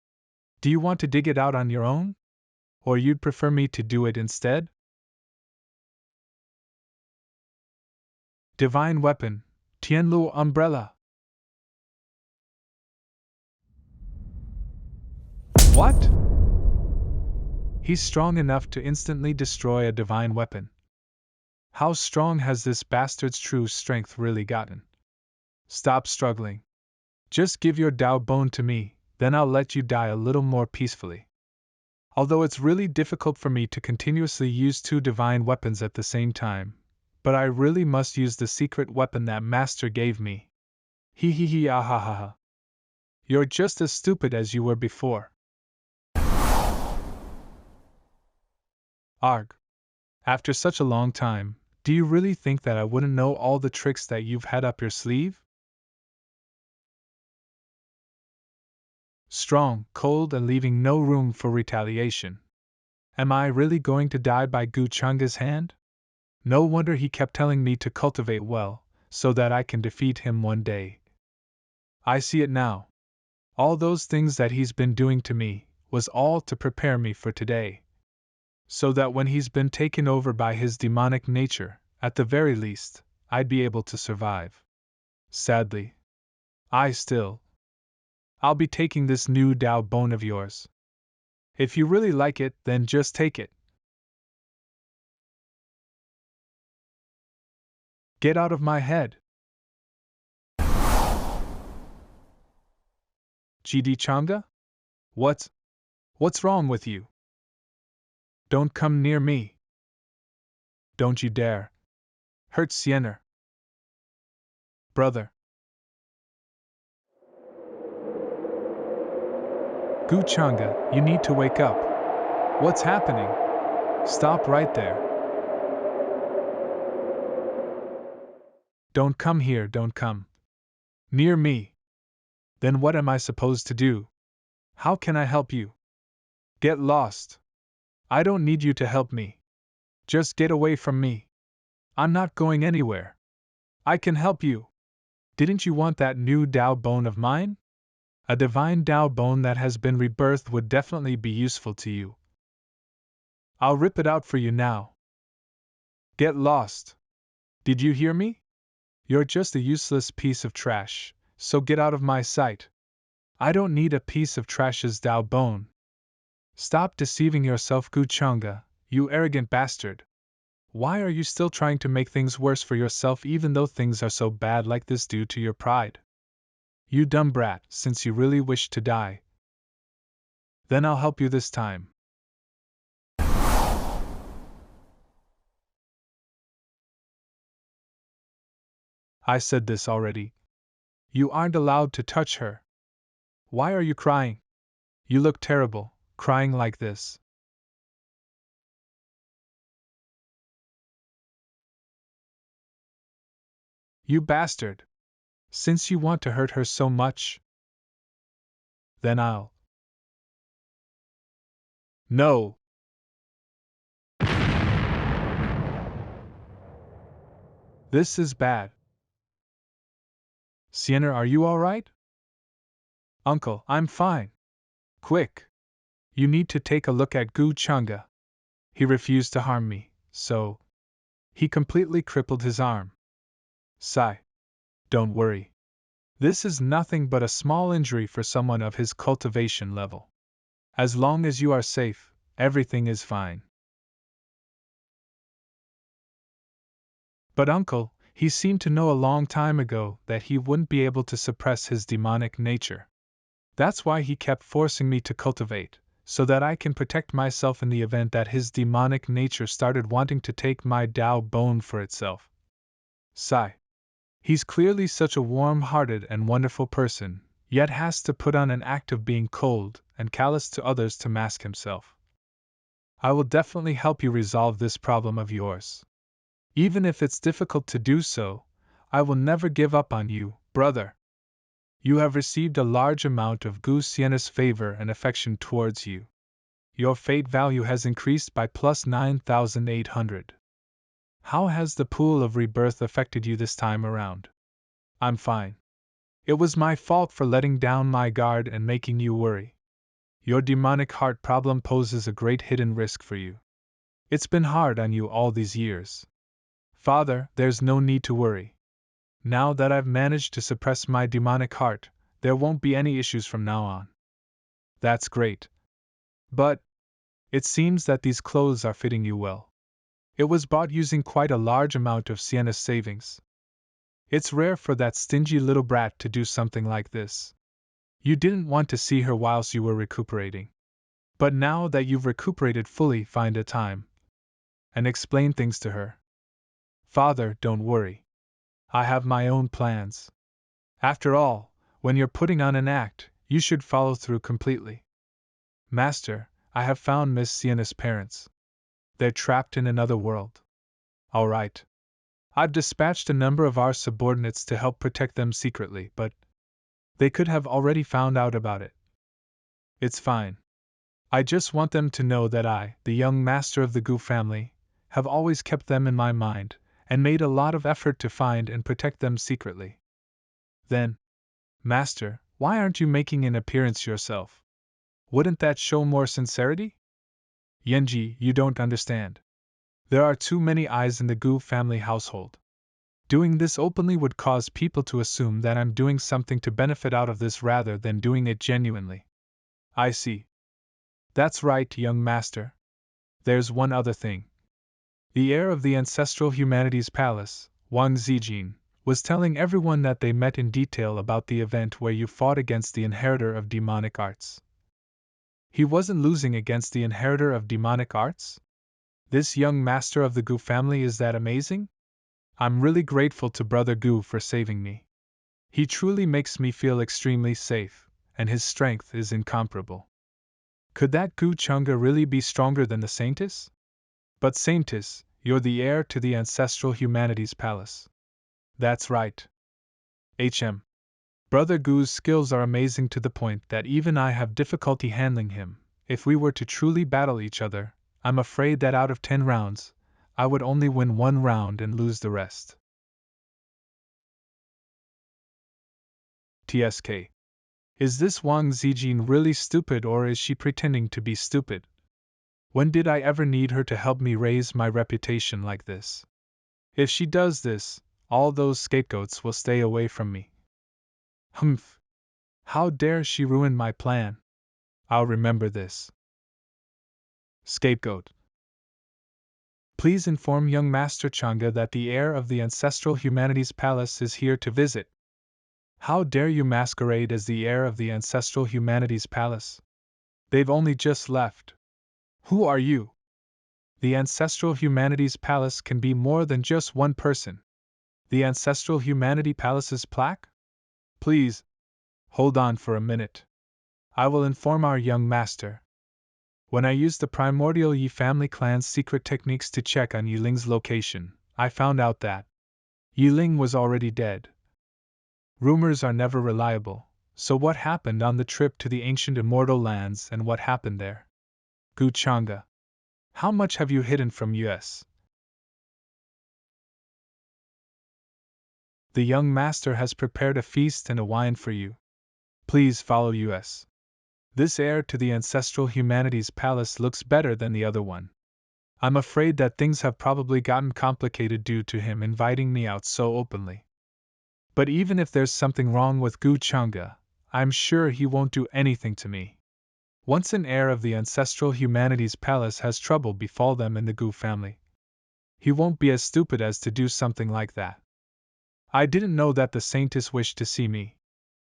Do you want to dig it out on your own? Or you'd prefer me to do it instead? Divine Weapon, Tianlu Umbrella. What? He's strong enough to instantly destroy a divine weapon. How strong has this bastard's true strength really gotten? Stop struggling. Just give your Dao bone to me, then I'll let you die a little more peacefully. Although it's really difficult for me to continuously use two divine weapons at the same time, but I really must use the secret weapon that Master gave me. Hee hee hee ah ha ha ha. You're just as stupid as you were before. Arg. After such a long time, do you really think that I wouldn't know all the tricks that you've had up your sleeve? Strong, cold, and leaving no room for retaliation. Am I really going to die by Changge's hand? No wonder he kept telling me to cultivate well, so that I can defeat him one day. I see it now. All those things that he's been doing to me was all to prepare me for today. So that when he's been taken over by his demonic nature, at the very least, I'd be able to survive. Sadly, I'll be taking this new Dao bone of yours. If you really like it, then just take it. Get out of my head. GD Changge? What's wrong with you? Don't come near me. Don't you dare. Hurt Sienna. Brother. Changge, you need to wake up. What's happening? Stop right there. Don't come here, don't come near me. Then what am I supposed to do? How can I help you? Get lost. I don't need you to help me. Just get away from me. I'm not going anywhere. I can help you. Didn't you want that new Dao bone of mine? A divine Dao bone that has been rebirthed would definitely be useful to you. I'll rip it out for you now. Get lost. Did you hear me? You're just a useless piece of trash, so get out of my sight. I don't need a piece of trash's Dao bone. Stop deceiving yourself, Changge, you arrogant bastard. Why are you still trying to make things worse for yourself even though things are so bad like this due to your pride? You dumb brat, since you really wish to die. Then I'll help you this time. I said this already. You aren't allowed to touch her. Why are you crying? You look terrible, crying like this. You bastard! Since you want to hurt her so much, then I'll. No! This is bad. Sienna, are you alright? Uncle, I'm fine. Quick! You need to take a look at Changge. He refused to harm me, so he completely crippled his arm. Sigh. Don't worry. This is nothing but a small injury for someone of his cultivation level. As long as you are safe, everything is fine. But Uncle, he seemed to know a long time ago that he wouldn't be able to suppress his demonic nature. That's why he kept forcing me to cultivate, so that I can protect myself in the event that his demonic nature started wanting to take my Dao bone for itself. Sigh. He's clearly such a warm-hearted and wonderful person, yet has to put on an act of being cold and callous to others to mask himself. I will definitely help you resolve this problem of yours. Even if it's difficult to do so, I will never give up on you, brother. You have received a large amount of Gu Sienna's favor and affection towards you. Your fate value has increased by plus 9,800. How has the pool of rebirth affected you this time around? I'm fine. It was my fault for letting down my guard and making you worry. Your demonic heart problem poses a great hidden risk for you. It's been hard on you all these years. Father, there's no need to worry. Now that I've managed to suppress my demonic heart, there won't be any issues from now on. That's great. But it seems that these clothes are fitting you well. It was bought using quite a large amount of Sienna's savings. It's rare for that stingy little brat to do something like this. You didn't want to see her whilst you were recuperating. But now that you've recuperated fully, find a time and explain things to her. Father, don't worry. I have my own plans. After all, when you're putting on an act, you should follow through completely. Master, I have found Miss Sienna's parents. They're trapped in another world. All right. I've dispatched a number of our subordinates to help protect them secretly, but they could have already found out about it. It's fine. I just want them to know that I, the young master of the Gu family, have always kept them in my mind, and made a lot of effort to find and protect them secretly. Then, Master, why aren't you making an appearance yourself? Wouldn't that show more sincerity? Yenji, you don't understand. There are too many eyes in the Gu family household. Doing this openly would cause people to assume that I'm doing something to benefit out of this rather than doing it genuinely. I see. That's right, young master. There's one other thing. The heir of the ancestral humanities palace, Wang Zijin, was telling everyone that they met in detail about the event where you fought against the inheritor of demonic arts. He wasn't losing against the inheritor of demonic arts? This young master of the Gu family is that amazing? I'm really grateful to Brother Gu for saving me. He truly makes me feel extremely safe, and his strength is incomparable. Could that Gu Changge really be stronger than the saintess? But saintess, you're the heir to the ancestral humanities palace. That's right. Brother Gu's skills are amazing to the point that even I have difficulty handling him. If we were to truly battle each other, I'm afraid that out of 10 rounds, I would only win 1 round and lose the rest. TSK. Is this Wang Zijin really stupid, or is she pretending to be stupid? When did I ever need her to help me raise my reputation like this? If she does this, all those scapegoats will stay away from me. Humph! How dare she ruin my plan? I'll remember this. Scapegoat. Please inform young Master Changge that the heir of the ancestral humanities palace is here to visit. How dare you masquerade as the heir of the ancestral humanities palace? They've only just left. Who are you? The ancestral humanities palace can be more than just one person. The ancestral humanity palace's plaque? Please, hold on for a minute. I will inform our young master. When I used the primordial Yi family clan's secret techniques to check on Yiling's location, I found out that Yiling was already dead. Rumors are never reliable, so what happened on the trip to the ancient immortal lands and what happened there? Gu Changge, how much have you hidden from us? The young master has prepared a feast and a wine for you. Please follow us. This heir to the ancestral humanities palace looks better than the other one. I'm afraid that things have probably gotten complicated due to him inviting me out so openly. But even if there's something wrong with Gu Changge, I'm sure he won't do anything to me. Once an heir of the ancestral humanities palace has trouble befall them in the Gu family, he won't be as stupid as to do something like that. I didn't know that the saintess wished to see me.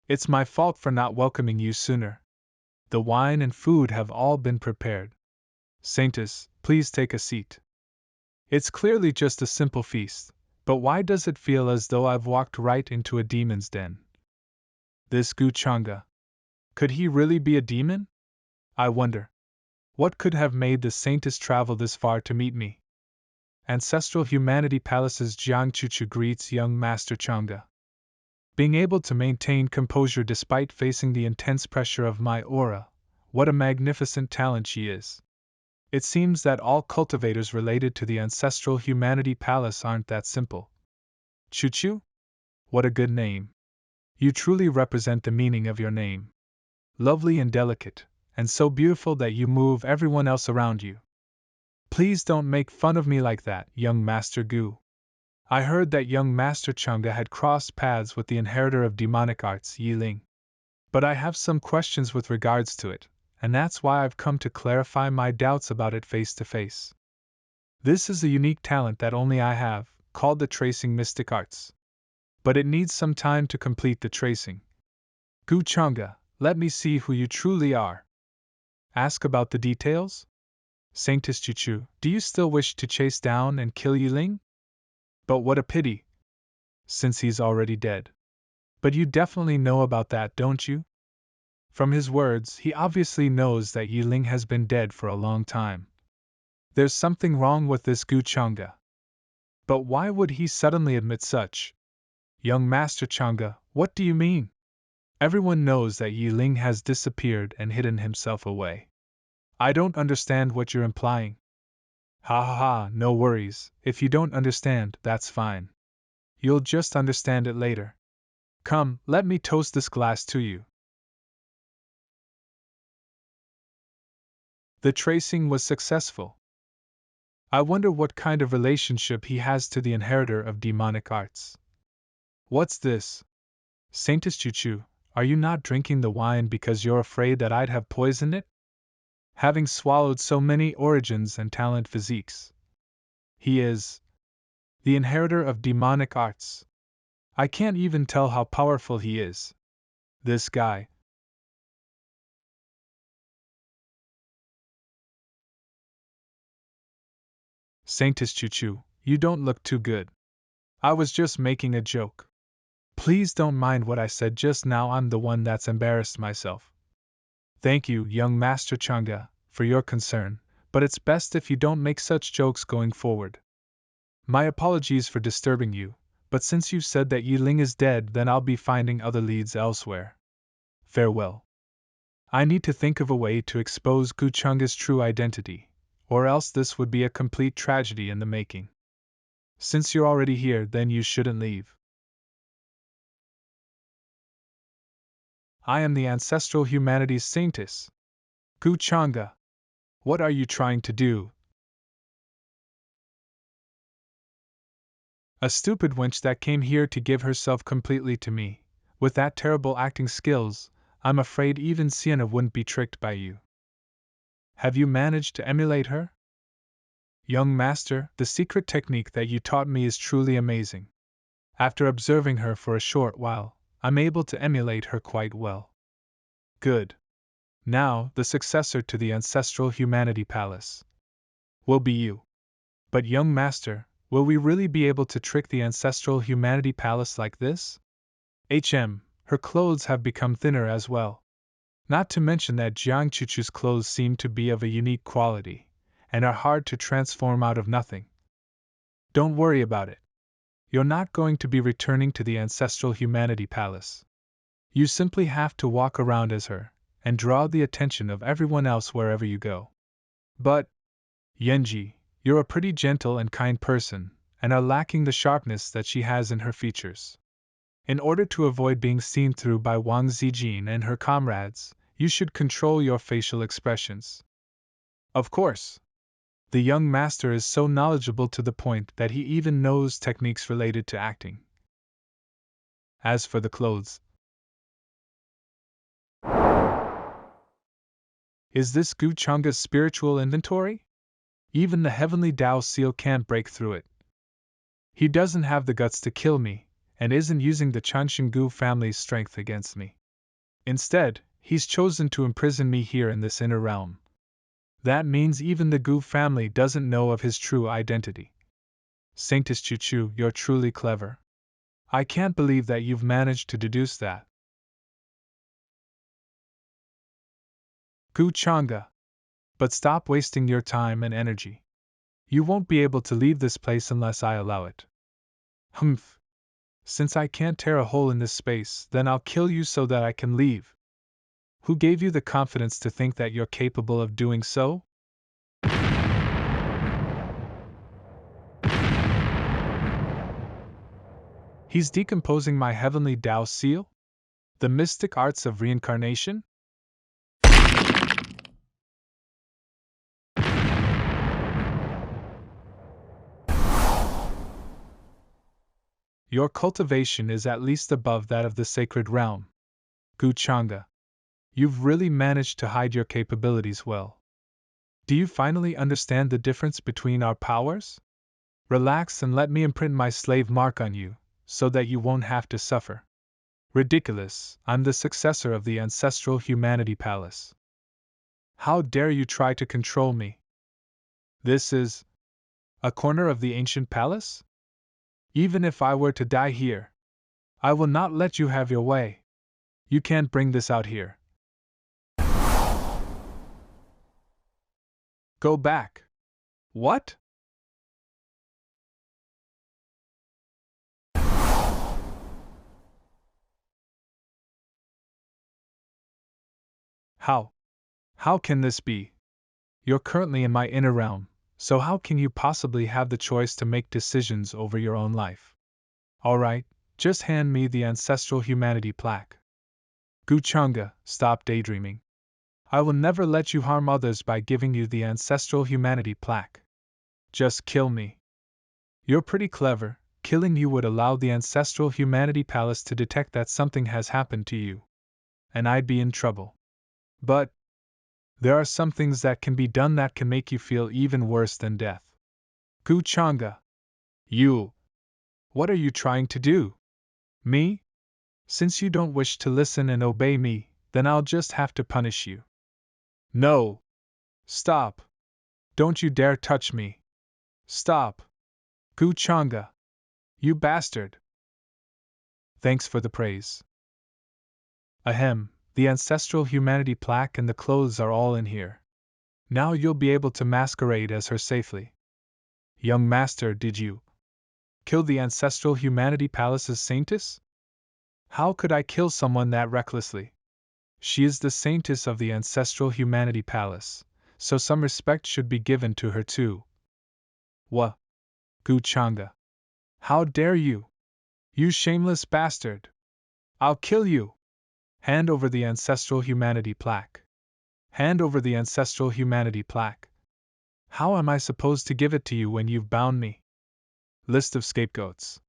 It's my fault for not welcoming you sooner. The wine and food have all been prepared. Saintess, please take a seat. It's clearly just a simple feast, but why does it feel as though I've walked right into a demon's den? This Gu Changge. Could he really be a demon? I wonder. What could have made the saintess travel this far to meet me? Ancestral Humanity Palace's Jiang Chuchu greets young Master Changge. Being able to maintain composure despite facing the intense pressure of my aura, what a magnificent talent she is. It seems that all cultivators related to the ancestral humanity palace aren't that simple. Choo-choo? What a good name. You truly represent the meaning of your name. Lovely and delicate, and so beautiful that you move everyone else around you. Please don't make fun of me like that, young Master Gu. I heard that young Master Changge had crossed paths with the inheritor of demonic arts, Yi Ling. But I have some questions with regards to it, and that's why I've come to clarify my doubts about it face to face. This is a unique talent that only I have, called the tracing mystic arts. But it needs some time to complete the tracing. Gu Changge, let me see who you truly are. Ask about the details? Saintess Chuchu, do you still wish to chase down and kill Yi Ling? But what a pity, since he's already dead. But you definitely know about that, don't you? From his words, he obviously knows that Yi Ling has been dead for a long time. There's something wrong with this Gu Changge. But why would he suddenly admit such? Young Master Changge, what do you mean? Everyone knows that Yi Ling has disappeared and hidden himself away. I don't understand what you're implying. Ha ha ha, no worries, if you don't understand, that's fine. You'll just understand it later. Come, let me toast this glass to you. The tracing was successful. I wonder what kind of relationship he has to the inheritor of demonic arts. What's this? Saintess Chuchu, are you not drinking the wine because you're afraid that I'd have poisoned it? Having swallowed so many origins and talent physiques. He is the inheritor of demonic arts. I can't even tell how powerful he is. This guy. Saintess Chuchu, you don't look too good. I was just making a joke. Please don't mind what I said just now, I'm the one that's embarrassed myself. Thank you, young Master Changge, for your concern, but it's best if you don't make such jokes going forward. My apologies for disturbing you, but since you said that Yi Ling is dead, then I'll be finding other leads elsewhere. Farewell. I need to think of a way to expose Gu Changge's true identity, or else this would be a complete tragedy in the making. Since you're already here, then you shouldn't leave. I am the ancestral humanities saintess. Gu Changge. What are you trying to do? A stupid wench that came here to give herself completely to me. With that terrible acting skills, I'm afraid even Sienna wouldn't be tricked by you. Have you managed to emulate her? Young master, the secret technique that you taught me is truly amazing. After observing her for a short while, I'm able to emulate her quite well. Good. Now, the successor to the ancestral humanity palace will be you. But young master, will we really be able to trick the ancestral humanity palace like this? Her clothes have become thinner as well. Not to mention that Jiang Chuchu's clothes seem to be of a unique quality, and are hard to transform out of nothing. Don't worry about it. You're not going to be returning to the ancestral humanity palace. You simply have to walk around as her, and draw the attention of everyone else wherever you go. But, Yenji, you're a pretty gentle and kind person, and are lacking the sharpness that she has in her features. In order to avoid being seen through by Wang Zijin and her comrades, you should control your facial expressions. Of course. The young master is so knowledgeable to the point that he even knows techniques related to acting. As for the clothes, is this Gu Changge's spiritual inventory? Even the heavenly Tao seal can't break through it. He doesn't have the guts to kill me, and isn't using the Chanshingu family's strength against me. Instead, he's chosen to imprison me here in this inner realm. That means even the Gu family doesn't know of his true identity. Saintess Chuchu, you're truly clever. I can't believe that you've managed to deduce that. Gu Changge. But stop wasting your time and energy. You won't be able to leave this place unless I allow it. Humph. Since I can't tear a hole in this space, then I'll kill you so that I can leave. Who gave you the confidence to think that you're capable of doing so? He's decomposing my heavenly Tao seal? The mystic arts of reincarnation? Your cultivation is at least above that of the sacred realm. Changge. You've really managed to hide your capabilities well. Do you finally understand the difference between our powers? Relax and let me imprint my slave mark on you, so that you won't have to suffer. Ridiculous, I'm the successor of the ancestral humanity palace. How dare you try to control me? This is a corner of the ancient palace? Even if I were to die here, I will not let you have your way. You can't bring this out here. Go back. What? How? How can this be? You're currently in my inner realm, so how can you possibly have the choice to make decisions over your own life? Alright, just hand me the ancestral humanity plaque. Changge, stop daydreaming. I will never let you harm others by giving you the ancestral humanity plaque. Just kill me. You're pretty clever. Killing you would allow the ancestral humanity palace to detect that something has happened to you. And I'd be in trouble. But there are some things that can be done that can make you feel even worse than death. Changge. You. What are you trying to do? Me? Since you don't wish to listen and obey me, then I'll just have to punish you. No. Stop. Don't you dare touch me. Stop. Changge. You bastard. Thanks for the praise. Ahem, the ancestral humanity plaque and the clothes are all in here. Now you'll be able to masquerade as her safely. Young master, did you kill the ancestral humanity palace's saintess? How could I kill someone that recklessly? She is the saintess of the ancestral humanity palace, so some respect should be given to her too. What? Changge. How dare you? You shameless bastard! I'll kill you! Hand over the ancestral humanity plaque. Hand over the ancestral humanity plaque. How am I supposed to give it to you when you've bound me? List of scapegoats.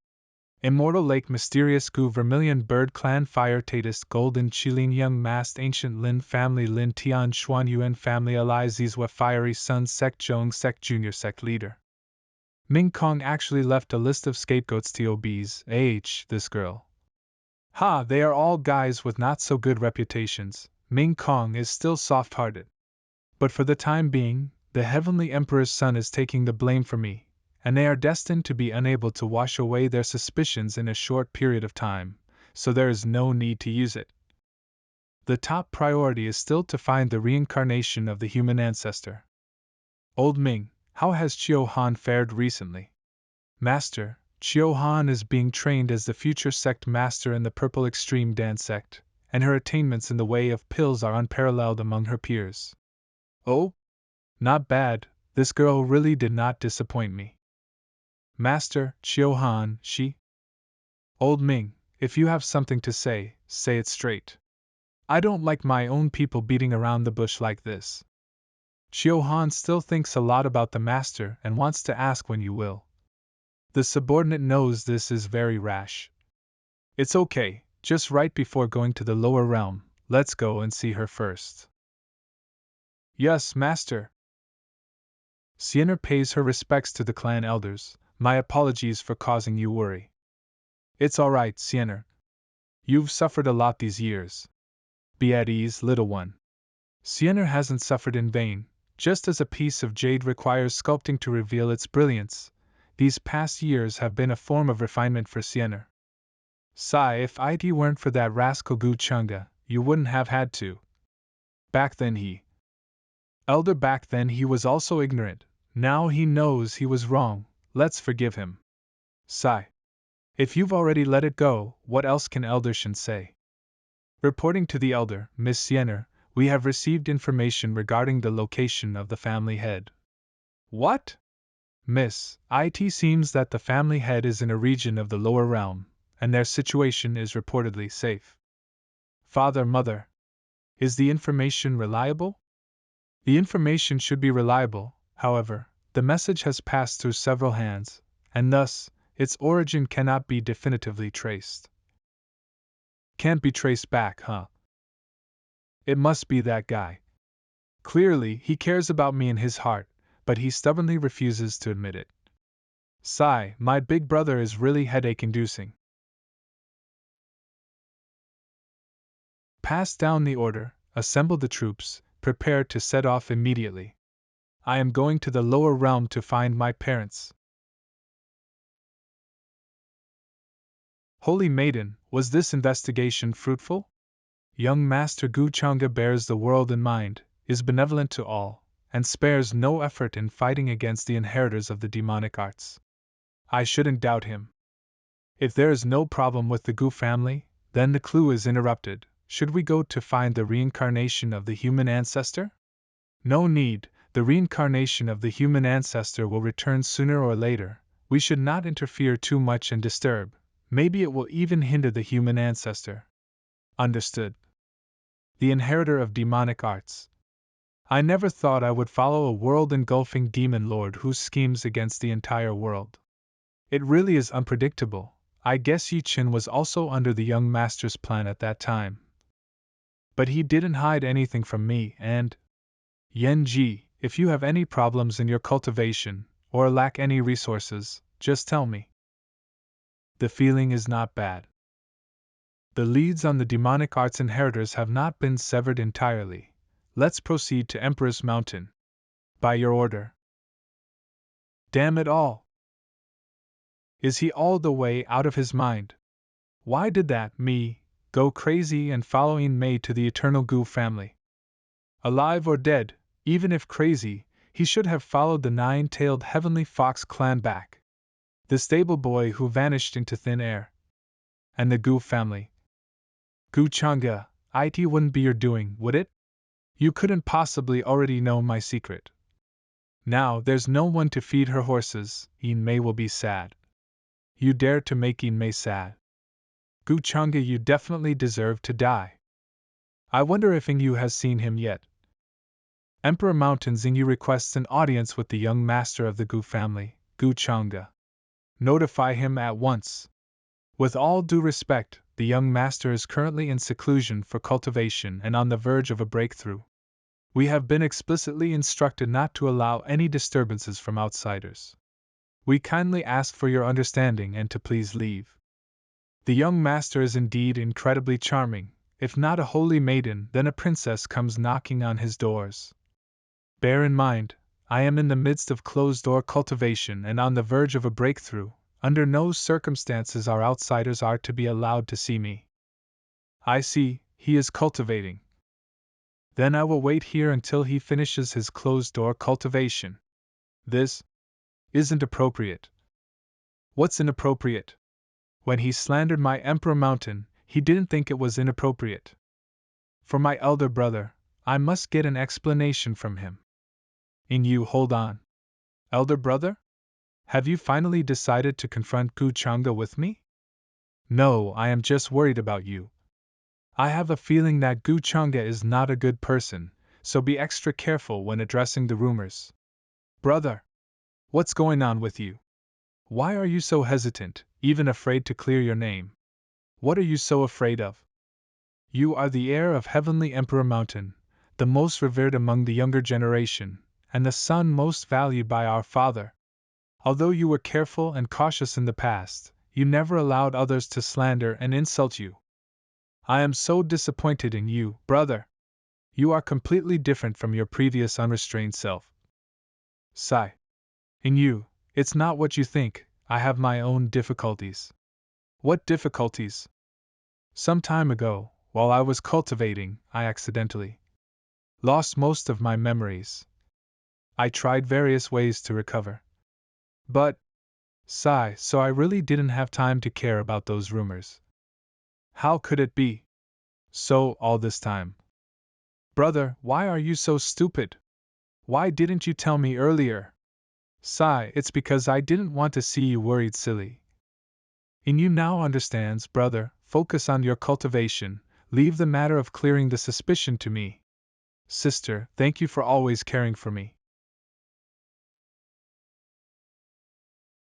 Immortal Lake Mysterious Gu Vermilion Bird Clan Fire Tatist Golden Chilin Young Mast Ancient Lin Family Lin Tian Xuan Yuan Family Ali Zizwa Fiery Sun Sect Zhong Sect Junior Sect Leader. Ming Kong actually left a list of scapegoats TOBs, this girl. Ha, they are all guys with not so good reputations. Ming Kong is still soft-hearted. But for the time being, the Heavenly Emperor's son is taking the blame for me, and they are destined to be unable to wash away their suspicions in a short period of time, so there is no need to use it. The top priority is still to find the reincarnation of the human ancestor. Old Ming, how has Chio Han fared recently? Master, Chio Han is being trained as the future sect master in the Purple Extreme Dance sect, and her attainments in the way of pills are unparalleled among her peers. Oh? Not bad, this girl really did not disappoint me. Master, Chio Han, she? Old Ming, if you have something to say, say it straight. I don't like my own people beating around the bush like this. Chio Han still thinks a lot about the master and wants to ask when you will. The subordinate knows this is very rash. It's okay, just right before going to the lower realm, let's go and see her first. Yes, master. Sienna pays her respects to the clan elders. My apologies for causing you worry. It's alright, Sienna. You've suffered a lot these years. Be at ease, little one. Sienna hasn't suffered in vain. Just as a piece of jade requires sculpting to reveal its brilliance, these past years have been a form of refinement for Sienna. Sigh, if it weren't for that rascal Changge, you wouldn't have had to. Back then he was also ignorant. Now he knows he was wrong, let's forgive him. Sigh. If you've already let it go, what else can Elder Shin say? Reporting to the elder, Miss Yenner, we have received information regarding the location of the family head. What? Miss, it seems that the family head is in a region of the lower realm, and their situation is reportedly safe. Father, Mother, is the information reliable? The information should be reliable, however, the message has passed through several hands, and thus, its origin cannot be definitively traced. Can't be traced back, huh? It must be that guy. Clearly, he cares about me in his heart, but he stubbornly refuses to admit it. Sigh, my big brother is really headache-inducing. Pass down the order, assemble the troops, prepare to set off immediately. I am going to the lower realm to find my parents. Holy Maiden, was this investigation fruitful? Young Master Gu Changge bears the world in mind, is benevolent to all, and spares no effort in fighting against the inheritors of the demonic arts. I shouldn't doubt him. If there is no problem with the Gu family, then the clue is interrupted. Should we go to find the reincarnation of the human ancestor? No need, the reincarnation of the human ancestor will return sooner or later. We should not interfere too much and disturb. Maybe it will even hinder the human ancestor. Understood. The inheritor of demonic arts. I never thought I would follow a world-engulfing demon lord who schemes against the entire world. It really is unpredictable. I guess Yi Chin was also under the young master's plan at that time. But he didn't hide anything from me, and Yen Ji, if you have any problems in your cultivation, or lack any resources, just tell me. The feeling is not bad. The leads on the demonic arts inheritors have not been severed entirely. Let's proceed to Emperor's Mountain. By your order. Damn it all! Is he all the way out of his mind? Why did that, me, go crazy and following Mei to the Eternal Gu family? Alive or dead, even if crazy, he should have followed the nine-tailed heavenly fox clan back. The stable boy who vanished into thin air. And the Gu family. Gu Changge, it wouldn't be your doing, would it? You couldn't possibly already know my secret. Now there's no one to feed her horses, Yin Mei will be sad. You dare to make Yin Mei sad. Gu Changge, you definitely deserve to die. I wonder if Yu has seen him yet. Emperor Mountain Xingyu requests an audience with the young master of the Gu family, Gu Changge. Notify him at once. With all due respect, the young master is currently in seclusion for cultivation and on the verge of a breakthrough. We have been explicitly instructed not to allow any disturbances from outsiders. We kindly ask for your understanding and to please leave. The young master is indeed incredibly charming. If not a holy maiden, then a princess comes knocking on his doors. Bear in mind, I am in the midst of closed-door cultivation and on the verge of a breakthrough. Under no circumstances are outsiders to be allowed to see me. I see, he is cultivating. Then I will wait here until he finishes his closed-door cultivation. This isn't appropriate. What's inappropriate? When he slandered my Emperor Mountain, he didn't think it was inappropriate. For my elder brother, I must get an explanation from him. You hold on. Elder brother? Have you finally decided to confront Gu Changge with me? No, I am just worried about you. I have a feeling that Gu Changge is not a good person, so be extra careful when addressing the rumors. Brother, what's going on with you? Why are you so hesitant, even afraid to clear your name? What are you so afraid of? You are the heir of Heavenly Emperor Mountain, the most revered among the younger generation, and the son most valued by our father. Although you were careful and cautious in the past, you never allowed others to slander and insult you. I am so disappointed in you, brother. You are completely different from your previous unrestrained self. Sigh. In you, it's not what you think. I have my own difficulties. What difficulties? Some time ago, while I was cultivating, I accidentally lost most of my memories. I tried various ways to recover. But Sigh, so I really didn't have time to care about those rumors. How could it be so all this time? Brother, why are you so stupid? Why didn't you tell me earlier? Sigh, it's because I didn't want to see you worried, silly. Inu now understands, brother, focus on your cultivation, leave the matter of clearing the suspicion to me. Sister, thank you for always caring for me.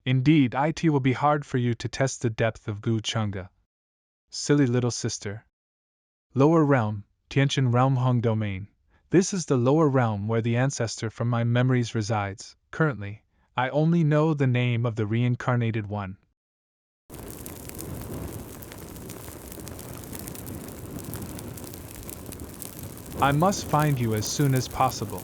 Indeed, it will be hard for you to test the depth of Gu Changge. Silly little sister. Lower realm, Tiantian realm Hung domain. This is the lower realm where the ancestor from my memories resides. Currently, I only know the name of the reincarnated one. I must find you as soon as possible.